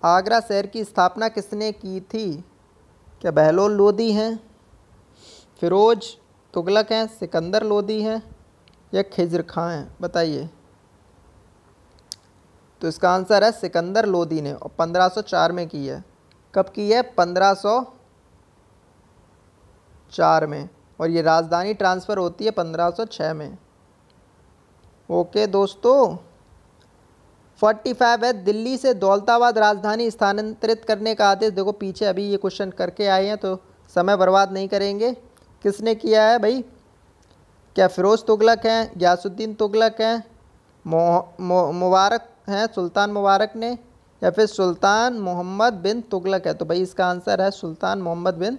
आगरा शहर की स्थापना किसने की थी? क्या बहलोल लोदी हैं, फिरोज तुगलक हैं, सिकंदर लोदी हैं, या खिज्र खां हैं? बताइए। तो इसका आंसर है सिकंदर लोदी ने, और 1504 में की है। कब की है? 1504 में। और ये राजधानी ट्रांसफ़र होती है 1506 में। ओके दोस्तों, 45 है। दिल्ली से दौलताबाद राजधानी स्थानांतरित करने का आदेश, देखो पीछे अभी ये क्वेश्चन करके आए हैं तो समय बर्बाद नहीं करेंगे। किसने किया है भाई? क्या फिरोज़ तुगलक हैं, गयासुद्दीन तुगलक हैं, मुबारक हैं, सुल्तान मुबारक ने, या फिर सुल्तान मोहम्मद बिन तुगलक है? तो भाई इसका आंसर है सुल्तान मोहम्मद बिन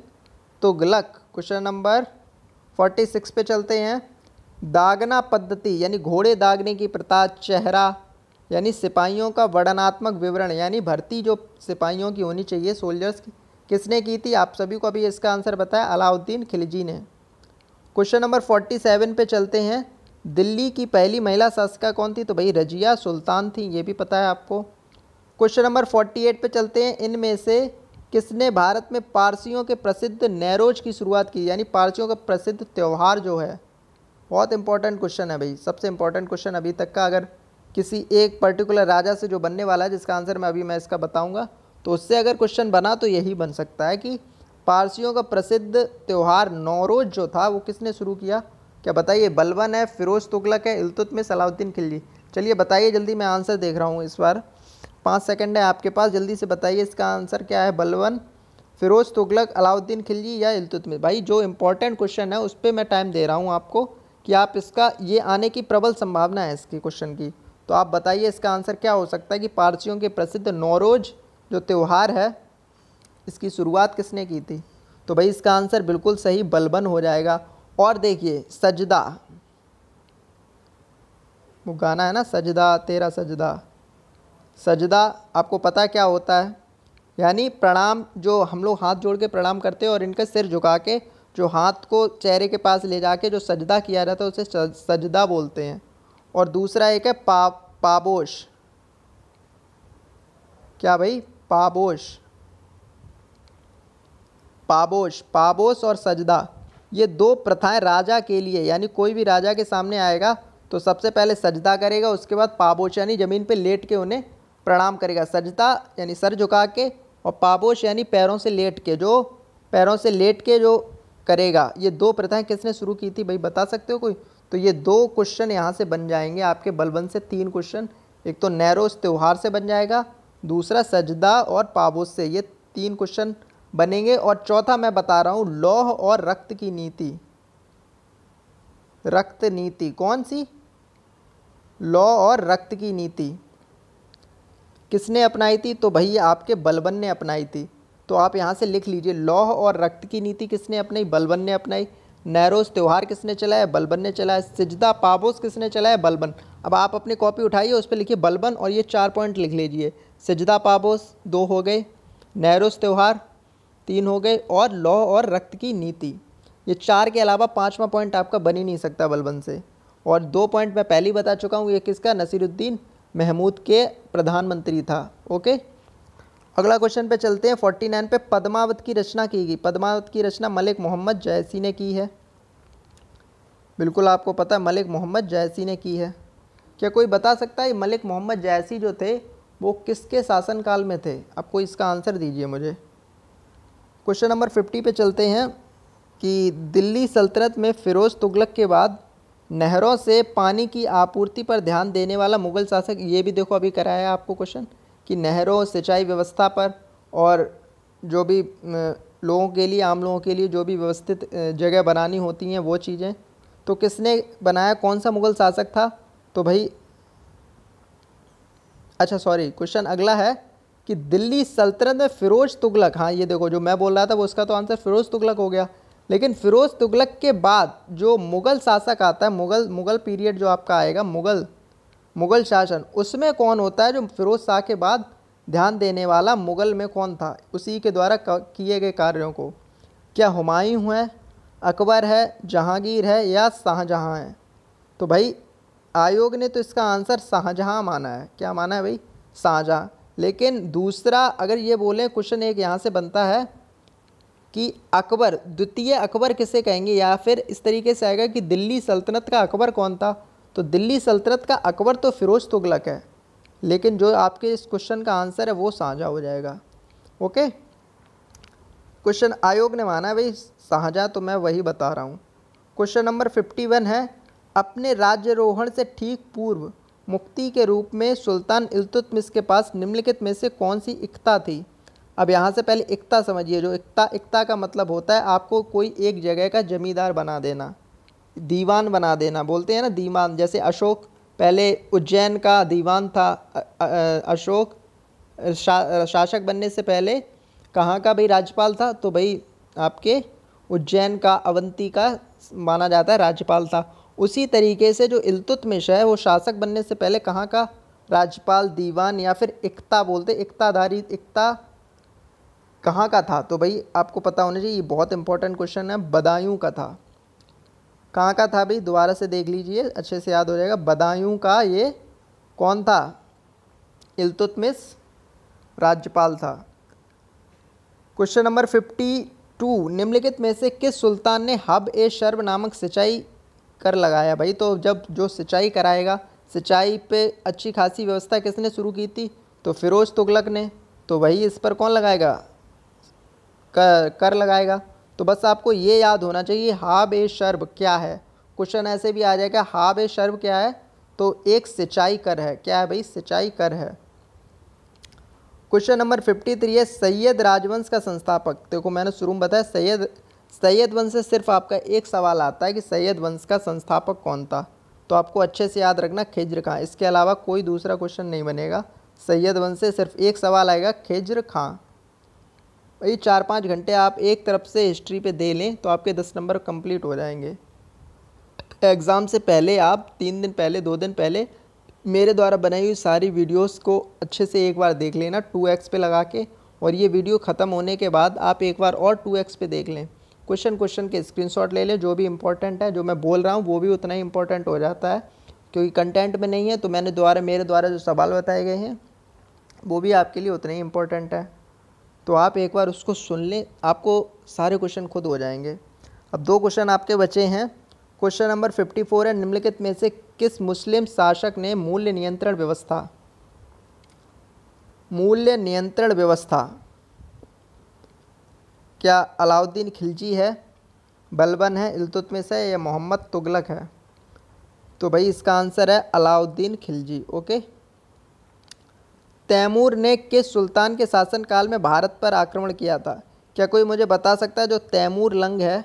तुगलक। क्वेश्चन नंबर 46 पे चलते हैं। दागना पद्धति यानी घोड़े दागने की प्रथा, चेहरा यानी सिपाहियों का वर्णनात्मक विवरण यानी भर्ती जो सिपाहियों की होनी चाहिए, सोल्जर्स की, किसने की थी? आप सभी को अभी इसका आंसर बताया, अलाउद्दीन खिलजी ने। क्वेश्चन नंबर 47 पे चलते हैं। दिल्ली की पहली महिला शासिका कौन थी? तो भाई रजिया सुल्तान थी, ये भी पता है आपको। क्वेश्चन नंबर 48 पे चलते हैं। इनमें से किसने भारत में पारसियों के प्रसिद्ध नैरोज की शुरुआत की? यानी पारसियों का प्रसिद्ध त्यौहार जो है, बहुत इंपॉर्टेंट क्वेश्चन है भाई, सबसे इंपॉर्टेंट क्वेश्चन अभी तक का। अगर किसी एक पर्टिकुलर राजा से जो बनने वाला है, जिसका आंसर मैं इसका बताऊंगा, तो उससे अगर क्वेश्चन बना तो यही बन सकता है कि पारसियों का प्रसिद्ध त्यौहार नौरोज जो था वो किसने शुरू किया? क्या बताइए? बलबन है, फिरोज तुगलक है, इल्तुतमिश, अलाउद्दीन खिलजी। चलिए बताइए जल्दी, मैं आंसर देख रहा हूँ इस बार। 5 सेकंड है आपके पास, जल्दी से बताइए इसका आंसर क्या है? बलबन, फिरोज तुगलक, अलाउद्दीन खिलजी या इल्तुतमिश? भाई जो इंपॉर्टेंट क्वेश्चन है उस पर मैं टाइम दे रहा हूँ आपको कि आप इसका ये आने की प्रबल संभावना है इसके क्वेश्चन की। तो आप बताइए इसका आंसर क्या हो सकता है कि पारसियों के प्रसिद्ध नौरोज जो त्यौहार है इसकी शुरुआत किसने की थी? तो भाई इसका आंसर बिल्कुल सही बलबन हो जाएगा। और देखिए सजदा, वो गाना है ना, सजदा तेरा सजदा। सजदा आपको पता क्या होता है? यानी प्रणाम, जो हम लोग हाथ जोड़ के प्रणाम करते हैं और इनका सिर झुका के जो हाथ को चेहरे के पास ले जाके जो सजदा किया जाता है उसे सजदा बोलते हैं। और दूसरा एक है पाबोश। क्या भाई? पाबोश, पाबोश, पाबोश और सजदा, ये दो प्रथाएं राजा के लिए, यानी कोई भी राजा के सामने आएगा तो सबसे पहले सजदा करेगा, उसके बाद पाबोश यानी ज़मीन पे लेट के उन्हें प्रणाम करेगा। सजदा यानी सर झुका के, और पाबोश यानी पैरों से लेट के, जो पैरों से लेट के जो करेगा। ये दो प्रथाएं किसने शुरू की थी भाई, बता सकते हो कोई? तो ये 2 क्वेश्चन यहाँ से बन जाएंगे आपके बलबन से। 3 क्वेश्चन, एक तो नैरोज त्यौहार से बन जाएगा, दूसरा सजदा और पाबोश से, ये 3 क्वेश्चन बनेंगे। और चौथा मैं बता रहा हूँ, लौह और रक्त की नीति। रक्त नीति कौन सी? लौह और रक्त की नीति किसने अपनाई थी? तो भैया आपके बलबन ने अपनाई थी। तो आप यहाँ से लिख लीजिए, लौह और रक्त की नीति किसने अपनाई? बलबन ने अपनाई। नैरोज त्यौहार किसने चलाया? बलबन ने चलाया। सजदा पाबोश किसने चलाया? बलबन। अब आप अपनी कॉपी उठाइए, उस पर लिखिए बलबन और ये 4 पॉइंट लिख लीजिए। सजदा पाबोश 2 हो गए, नैरोज त्यौहार 3 हो गए, और लौह और रक्त की नीति। ये 4 के अलावा 5वां पॉइंट आपका बन ही नहीं सकता बलबन से। और 2 पॉइंट मैं पहले ही बता चुका हूँ, ये किसका? नसीरुद्दीन महमूद के प्रधानमंत्री था। ओके, अगला क्वेश्चन पे चलते हैं। 49 पे पद्मावत की रचना की गई। पद्मावत की रचना मलिक मोहम्मद जयसी ने की है। बिल्कुल आपको पता है, मलिक मोहम्मद जयसी ने की है। क्या कोई बता सकता है मलिक मोहम्मद जयसी जो थे वो किसके शासनकाल में थे? आप कोई इसका आंसर दीजिए मुझे। क्वेश्चन नंबर 50 पे चलते हैं कि दिल्ली सल्तनत में फ़िरोज़ तुगलक के बाद नहरों से पानी की आपूर्ति पर ध्यान देने वाला मुग़ल शासक, ये भी देखो अभी कराया है आपको क्वेश्चन कि नहरों, सिंचाई व्यवस्था पर और जो भी लोगों के लिए, आम लोगों के लिए जो भी व्यवस्थित जगह बनानी होती हैं वो चीज़ें, तो किसने बनाया, कौन सा मुग़ल शासक था? तो भाई अच्छा सॉरी, क्वेश्चन अगला है कि दिल्ली सल्तनत में फ़िरोज़ तुगलक, हाँ ये देखो जो मैं बोल रहा था वो उसका तो आंसर फ़िरोज़ तुगलक हो गया। लेकिन फ़िरोज़ तुगलक के बाद जो मुग़ल शासक आता है, मुग़ल पीरियड जो आपका आएगा, मुग़ल शासन, उसमें कौन होता है जो फ़िरोज़ शाह के बाद ध्यान देने वाला मुग़ल में कौन था उसी के द्वारा किए गए कार्यों को? क्या हुमायूं है, अकबर है, जहांगीर है या शाहजहाँ है? तो भाई आयोग ने तो इसका आंसर शाहजहाँ माना है। क्या माना है भाई? शाहजहाँ। लेकिन दूसरा अगर ये बोलें, क्वेश्चन एक यहाँ से बनता है कि अकबर, द्वितीय अकबर किसे कहेंगे, या फिर इस तरीके से आएगा कि दिल्ली सल्तनत का अकबर कौन था? तो दिल्ली सल्तनत का अकबर तो फ़िरोज़ तुगलक है, लेकिन जो आपके इस क्वेश्चन का आंसर है वो शाहजहाँ हो जाएगा। ओके, क्वेश्चन आयोग ने माना है भाई शाहजहाँ, तो मैं वही बता रहा हूँ। क्वेश्चन नंबर 51 है, अपने राज्यारोहण से ठीक पूर्व मुक्ति के रूप में सुल्तान इल्तुतमिश के पास निम्नलिखित में से कौन सी इक्ता थी? अब यहाँ से पहले इक्ता समझिए। जो इक्ता का मतलब होता है आपको कोई एक जगह का जमींदार बना देना, दीवान बना देना, बोलते हैं ना दीवान। जैसे अशोक पहले उज्जैन का दीवान था। अशोक शासक बनने से पहले कहाँ का भाई राज्यपाल था? तो भाई आपके उज्जैन का, अवंती का माना जाता है राज्यपाल था। उसी तरीके से जो इल्तुतमिश है वो शासक बनने से पहले कहाँ का राज्यपाल, दीवान या फिर इक्ता बोलते, इक्ताधारी, इक्ता कहाँ का था? तो भाई आपको पता होना चाहिए, ये बहुत इंपॉर्टेंट क्वेश्चन है, बदायूं का था। कहाँ का था भाई? दोबारा से देख लीजिए, अच्छे से याद हो जाएगा। बदायूं का ये कौन था? इल्तुतमिश राज्यपाल था। क्वेश्चन नंबर 52, निम्नलिखित में से किस सुल्तान ने हब ए शर्ब नामक सिंचाई कर लगाया? भाई तो जब जो सिंचाई कराएगा, सिंचाई पे अच्छी खासी व्यवस्था किसने शुरू की थी? तो फ़िरोज़ तुगलक ने। तो वही इस पर कौन लगाएगा? कर लगाएगा। तो बस आपको ये याद होना चाहिए हाब ए शर्ब क्या है। क्वेश्चन ऐसे भी आ जाएगा हाब ए शर्ब क्या है? तो एक सिंचाई कर है। क्या है भाई? सिंचाई कर है। क्वेश्चन नंबर 53 है, सैयद राजवंश का संस्थापक। देखो मैंने शुरू में बताया सैयद वंश से सिर्फ आपका एक सवाल आता है कि सैयद वंश का संस्थापक कौन था। तो आपको अच्छे से याद रखना खिज्र खां, इसके अलावा कोई दूसरा क्वेश्चन नहीं बनेगा। सैयद वंश से सिर्फ एक सवाल आएगा, खिज्र खां। भाई 4-5 घंटे आप एक तरफ से हिस्ट्री पे दे लें तो आपके 10 नंबर कंप्लीट हो जाएंगे। एग्ज़ाम से पहले आप 3 दिन पहले, 2 दिन पहले मेरे द्वारा बनाई हुई सारी वीडियोस को अच्छे से एक बार देख लेना 2x पे लगा के, और ये वीडियो ख़त्म होने के बाद आप एक बार और 2x पे देख लें। क्वेश्चन के स्क्रीनशॉट ले लें, जो भी इंपॉर्टेंट है, जो मैं बोल रहा हूँ वो भी उतना ही इंपॉर्टेंट हो जाता है, क्योंकि कंटेंट में नहीं है तो मेरे द्वारा जो सवाल बताए गए हैं वो भी आपके लिए उतने ही इंपॉर्टेंट है। तो आप एक बार उसको सुन लें, आपको सारे क्वेश्चन खुद हो जाएंगे। अब 2 क्वेश्चन आपके बचे हैं। क्वेश्चन नंबर 54 है, निम्नलिखित में से किस मुस्लिम शासक ने मूल्य नियंत्रण व्यवस्था, क्या अलाउद्दीन खिलजी है, बलबन है, इल्तुतमिश है या मोहम्मद तुगलक है? तो भाई इसका आंसर है अलाउद्दीन खिलजी। ओके। तैमूर ने किस सुल्तान के शासनकाल में भारत पर आक्रमण किया था? क्या कोई मुझे बता सकता है जो तैमूर लंग है,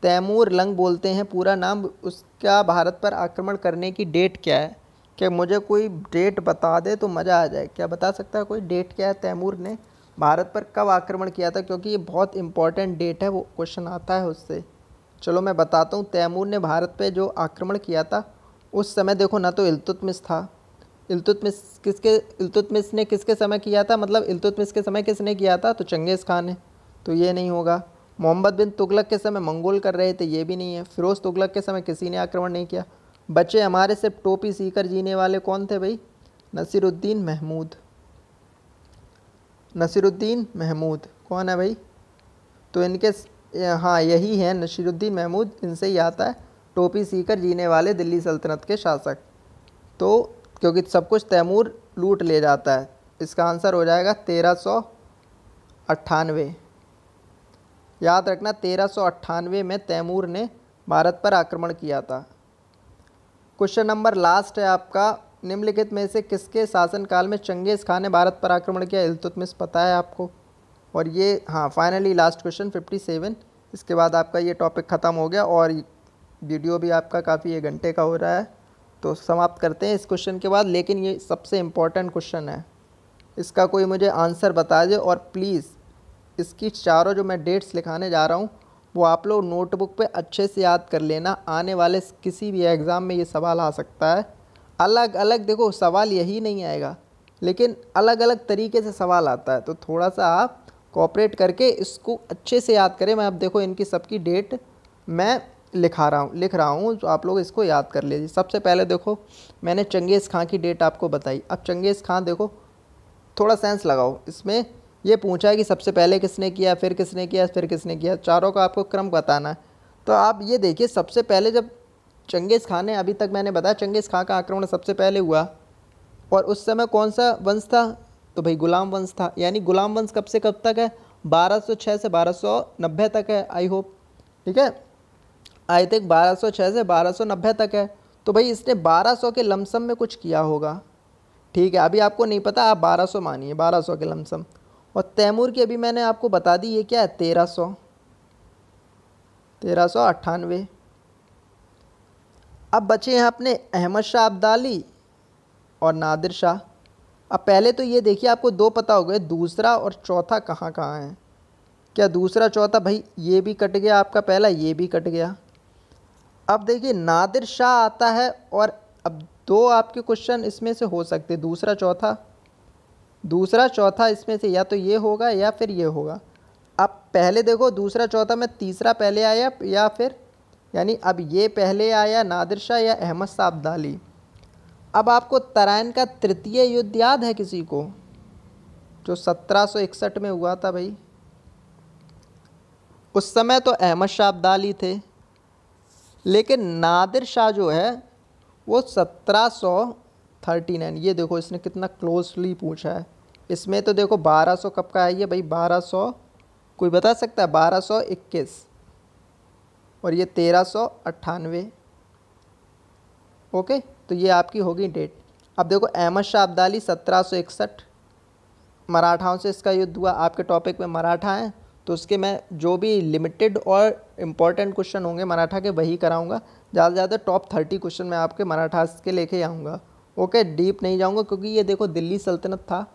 तैमूर लंग बोलते हैं पूरा नाम, उसका भारत पर आक्रमण करने की डेट क्या है? क्या मुझे कोई डेट बता दे तो मज़ा आ जाए। क्या बता सकता है कोई डेट क्या है? तैमूर ने भारत पर कब आक्रमण किया था? क्योंकि ये बहुत इंपॉर्टेंट डेट है, वो क्वेश्चन आता है उससे। चलो मैं बताता हूँ। तैमूर ने भारत पे जो आक्रमण किया था उस समय देखो ना तो इल्तुतमिश था। इल्तुतमिश ने किसके समय किया था? मतलब इल्तुतमिश के समय किसने किया था? तो चंगेज़ खान ने। तो ये नहीं होगा। मोहम्मद बिन तुगलक के समय मंगोल कर रहे थे, ये भी नहीं है। फ़िरोज़ तुगलक के समय किसी ने आक्रमण नहीं किया। बच्चे हमारे सिर्फ टोपी सीकर जीने वाले कौन थे भाई? नसीरुद्दीन महमूद कौन है भाई? तो इनके, हाँ यही है नसीरुद्दीन महमूद, इनसे ही आता है टोपी सीकर जीने वाले दिल्ली सल्तनत के शासक। तो क्योंकि सब कुछ तैमूर लूट ले जाता है, इसका आंसर हो जाएगा 1398। याद रखना 1398 में तैमूर ने भारत पर आक्रमण किया था। क्वेश्चन नंबर लास्ट है आपका, निम्नलिखित में से किसके शासनकाल में चंगेज़ खान ने भारत पर आक्रमण किया? इल्तुतमिश पता है आपको। और ये हाँ फाइनली लास्ट क्वेश्चन 57, इसके बाद आपका ये टॉपिक ख़त्म हो गया और वीडियो भी आपका काफ़ी 1 घंटे का हो रहा है, तो समाप्त करते हैं इस क्वेश्चन के बाद। लेकिन ये सबसे इम्पोर्टेंट क्वेश्चन है, इसका कोई मुझे आंसर बता दे। और प्लीज़ इसकी चारों जो मैं डेट्स लिखाने जा रहा हूँ वो आप लोग नोटबुक पे अच्छे से याद कर लेना, आने वाले किसी भी एग्ज़ाम में ये सवाल आ सकता है। अलग अलग देखो सवाल यही नहीं आएगा, लेकिन अलग अलग तरीके से सवाल आता है, तो थोड़ा सा आप कोऑपरेट करके इसको अच्छे से याद करें। मैं अब देखो इनकी सबकी डेट मैं लिख रहा हूँ, तो आप लोग इसको याद कर लीजिए। सबसे पहले देखो मैंने चंगेज़ खां की डेट आपको बताई। अब चंगेज़ खां देखो, थोड़ा सेंस लगाओ, इसमें ये पूछा है कि सबसे पहले किसने किया, फिर किसने किया, फिर किसने किया, चारों का आपको क्रम बताना है। तो आप ये देखिए, सबसे पहले जब चंगेज़ खान ने, अभी तक मैंने बताया चंगेज़ खां का आक्रमण सबसे पहले हुआ, और उस समय कौन सा वंश था? तो भाई गुलाम वंश था। यानी गुलाम वंश कब से कब तक है? 1206 से 1290 तक है। आई होप ठीक है, आई थिंक 1206 से 1290 तक है। तो भाई इसने 1200 के लमसम में कुछ किया होगा, ठीक है। अभी आपको नहीं पता, आप 1200 मानिए, 1200 के लमसम। और तैमूर की अभी मैंने आपको बता दी, ये क्या है? 1398। अब बचे हैं अपने अहमद शाह अब्दाली और नादिर शाह। अब पहले तो ये देखिए, आपको 2 पता हो गए, दूसरा और चौथा कहाँ कहाँ है। क्या दूसरा चौथा? भाई ये भी कट गया आपका, पहला ये भी कट गया। अब देखिए नादिर शाह आता है, और अब 2 आपके क्वेश्चन इसमें से हो सकते, दूसरा चौथा इसमें से या तो ये होगा या फिर ये होगा। अब पहले देखो दूसरा चौथा में तीसरा पहले आया या फिर, यानी अब ये पहले आया नादिर शाह या अहमद शाह अब्दाली। अब आपको तराइन का तृतीय युद्ध याद है किसी को, जो 1761 में हुआ था भाई? उस समय तो अहमद शाह अब्दाली थे, लेकिन नादिर शाह जो है वो 1739। ये देखो इसने कितना क्लोजली पूछा है। इसमें तो देखो 1200 कब का है ये भाई? 1200 कोई बता सकता है? 1221, और ये 1398। ओके, तो ये आपकी होगी डेट। अब देखो अहमद शाह अब्दाली 1761, मराठाओं से इसका युद्ध हुआ। आपके टॉपिक में मराठा हैं, तो उसके मैं जो भी लिमिटेड और इम्पॉर्टेंट क्वेश्चन होंगे मराठा के वही कराऊंगा। ज़्यादा से ज़्यादा टॉप 30 क्वेश्चन मैं आपके मराठा के लेके आऊँगा। ओके, डीप नहीं जाऊँगा, क्योंकि ये देखो दिल्ली सल्तनत था,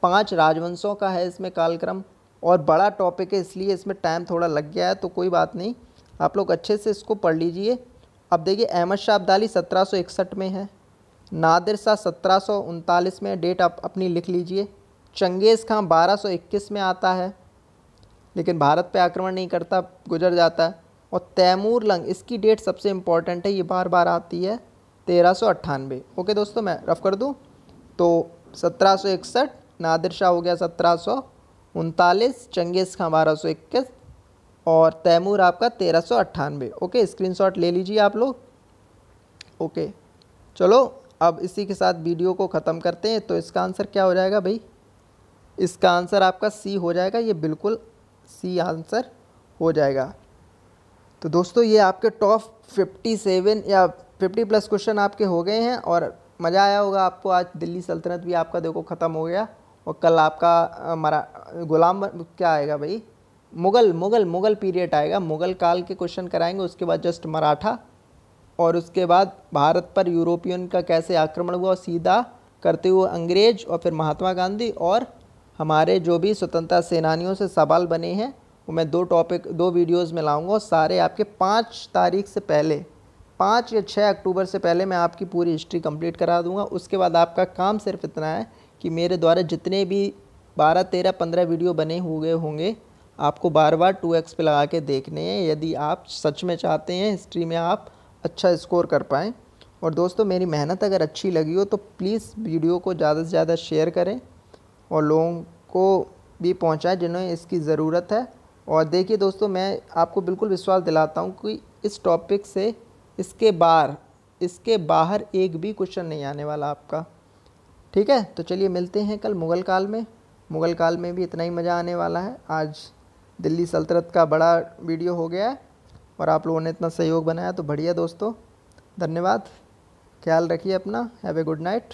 5 राजवंशों का है इसमें कालक्रम, और बड़ा टॉपिक है, इसलिए इसमें टाइम थोड़ा लग गया है। तो कोई बात नहीं, आप लोग अच्छे से इसको पढ़ लीजिए। अब देखिए अहमद शाह अब्दाली 1761 में है, नादिर शाह 1739 में, डेट आप अपनी लिख लीजिए। चंगेज़ खां 1221 में आता है, लेकिन भारत पे आक्रमण नहीं करता, गुजर जाता है। और तैमूर लंग, इसकी डेट सबसे इम्पॉर्टेंट है, ये बार बार आती है, 1398। ओके दोस्तों, मैं रफ कर दूँ तो 1761, नादिर शाह हो गया 1739, चंगेज़ खां 1221 और तैमूर आपका 1398। ओके, स्क्रीनशॉट ले लीजिए आप लोग। ओके चलो, अब इसी के साथ वीडियो को ख़त्म करते हैं। तो इसका आंसर क्या हो जाएगा भाई? इसका आंसर आपका सी हो जाएगा, ये बिल्कुल सी आंसर हो जाएगा। तो दोस्तों ये आपके टॉप 57 या 50 प्लस क्वेश्चन आपके हो गए हैं, और मज़ा आया होगा आपको। आज दिल्ली सल्तनत भी आपका देखो ख़त्म हो गया, और कल आपका गुलाम क्या आएगा भाई? मुग़ल पीरियड आएगा, मुग़ल काल के क्वेश्चन कराएंगे। उसके बाद जस्ट मराठा, और उसके बाद भारत पर यूरोपियन का कैसे आक्रमण हुआ सीधा करते हुए अंग्रेज, और फिर महात्मा गांधी, और हमारे जो भी स्वतंत्रता सेनानियों से सवाल बने हैं वो मैं 2 वीडियोज़ में लाऊंगा। और सारे आपके 5 तारीख से पहले, 5 या 6 अक्टूबर से पहले मैं आपकी पूरी हिस्ट्री कंप्लीट करा दूंगा। उसके बाद आपका काम सिर्फ इतना है कि मेरे द्वारा जितने भी 12, 13, 15 वीडियो बने हुए होंगे, आपको बार बार 2x पे लगा के देखने हैं, यदि आप सच में चाहते हैं हिस्ट्री में आप अच्छा स्कोर कर पाएँ। और दोस्तों मेरी मेहनत अगर अच्छी लगी हो तो प्लीज़ वीडियो को ज़्यादा से ज़्यादा शेयर करें, और लोगों को भी पहुंचाएं जिन्हें इसकी ज़रूरत है। और देखिए दोस्तों, मैं आपको बिल्कुल विश्वास दिलाता हूं कि इस टॉपिक से इसके बाहर एक भी क्वेश्चन नहीं आने वाला आपका, ठीक है। तो चलिए मिलते हैं कल मुग़ल काल में भी इतना ही मज़ा आने वाला है। आज दिल्ली सल्तनत का बड़ा वीडियो हो गया है और आप लोगों ने इतना सहयोग बनाया तो बढ़िया दोस्तों, धन्यवाद। ख्याल रखिए अपना। Have a good night.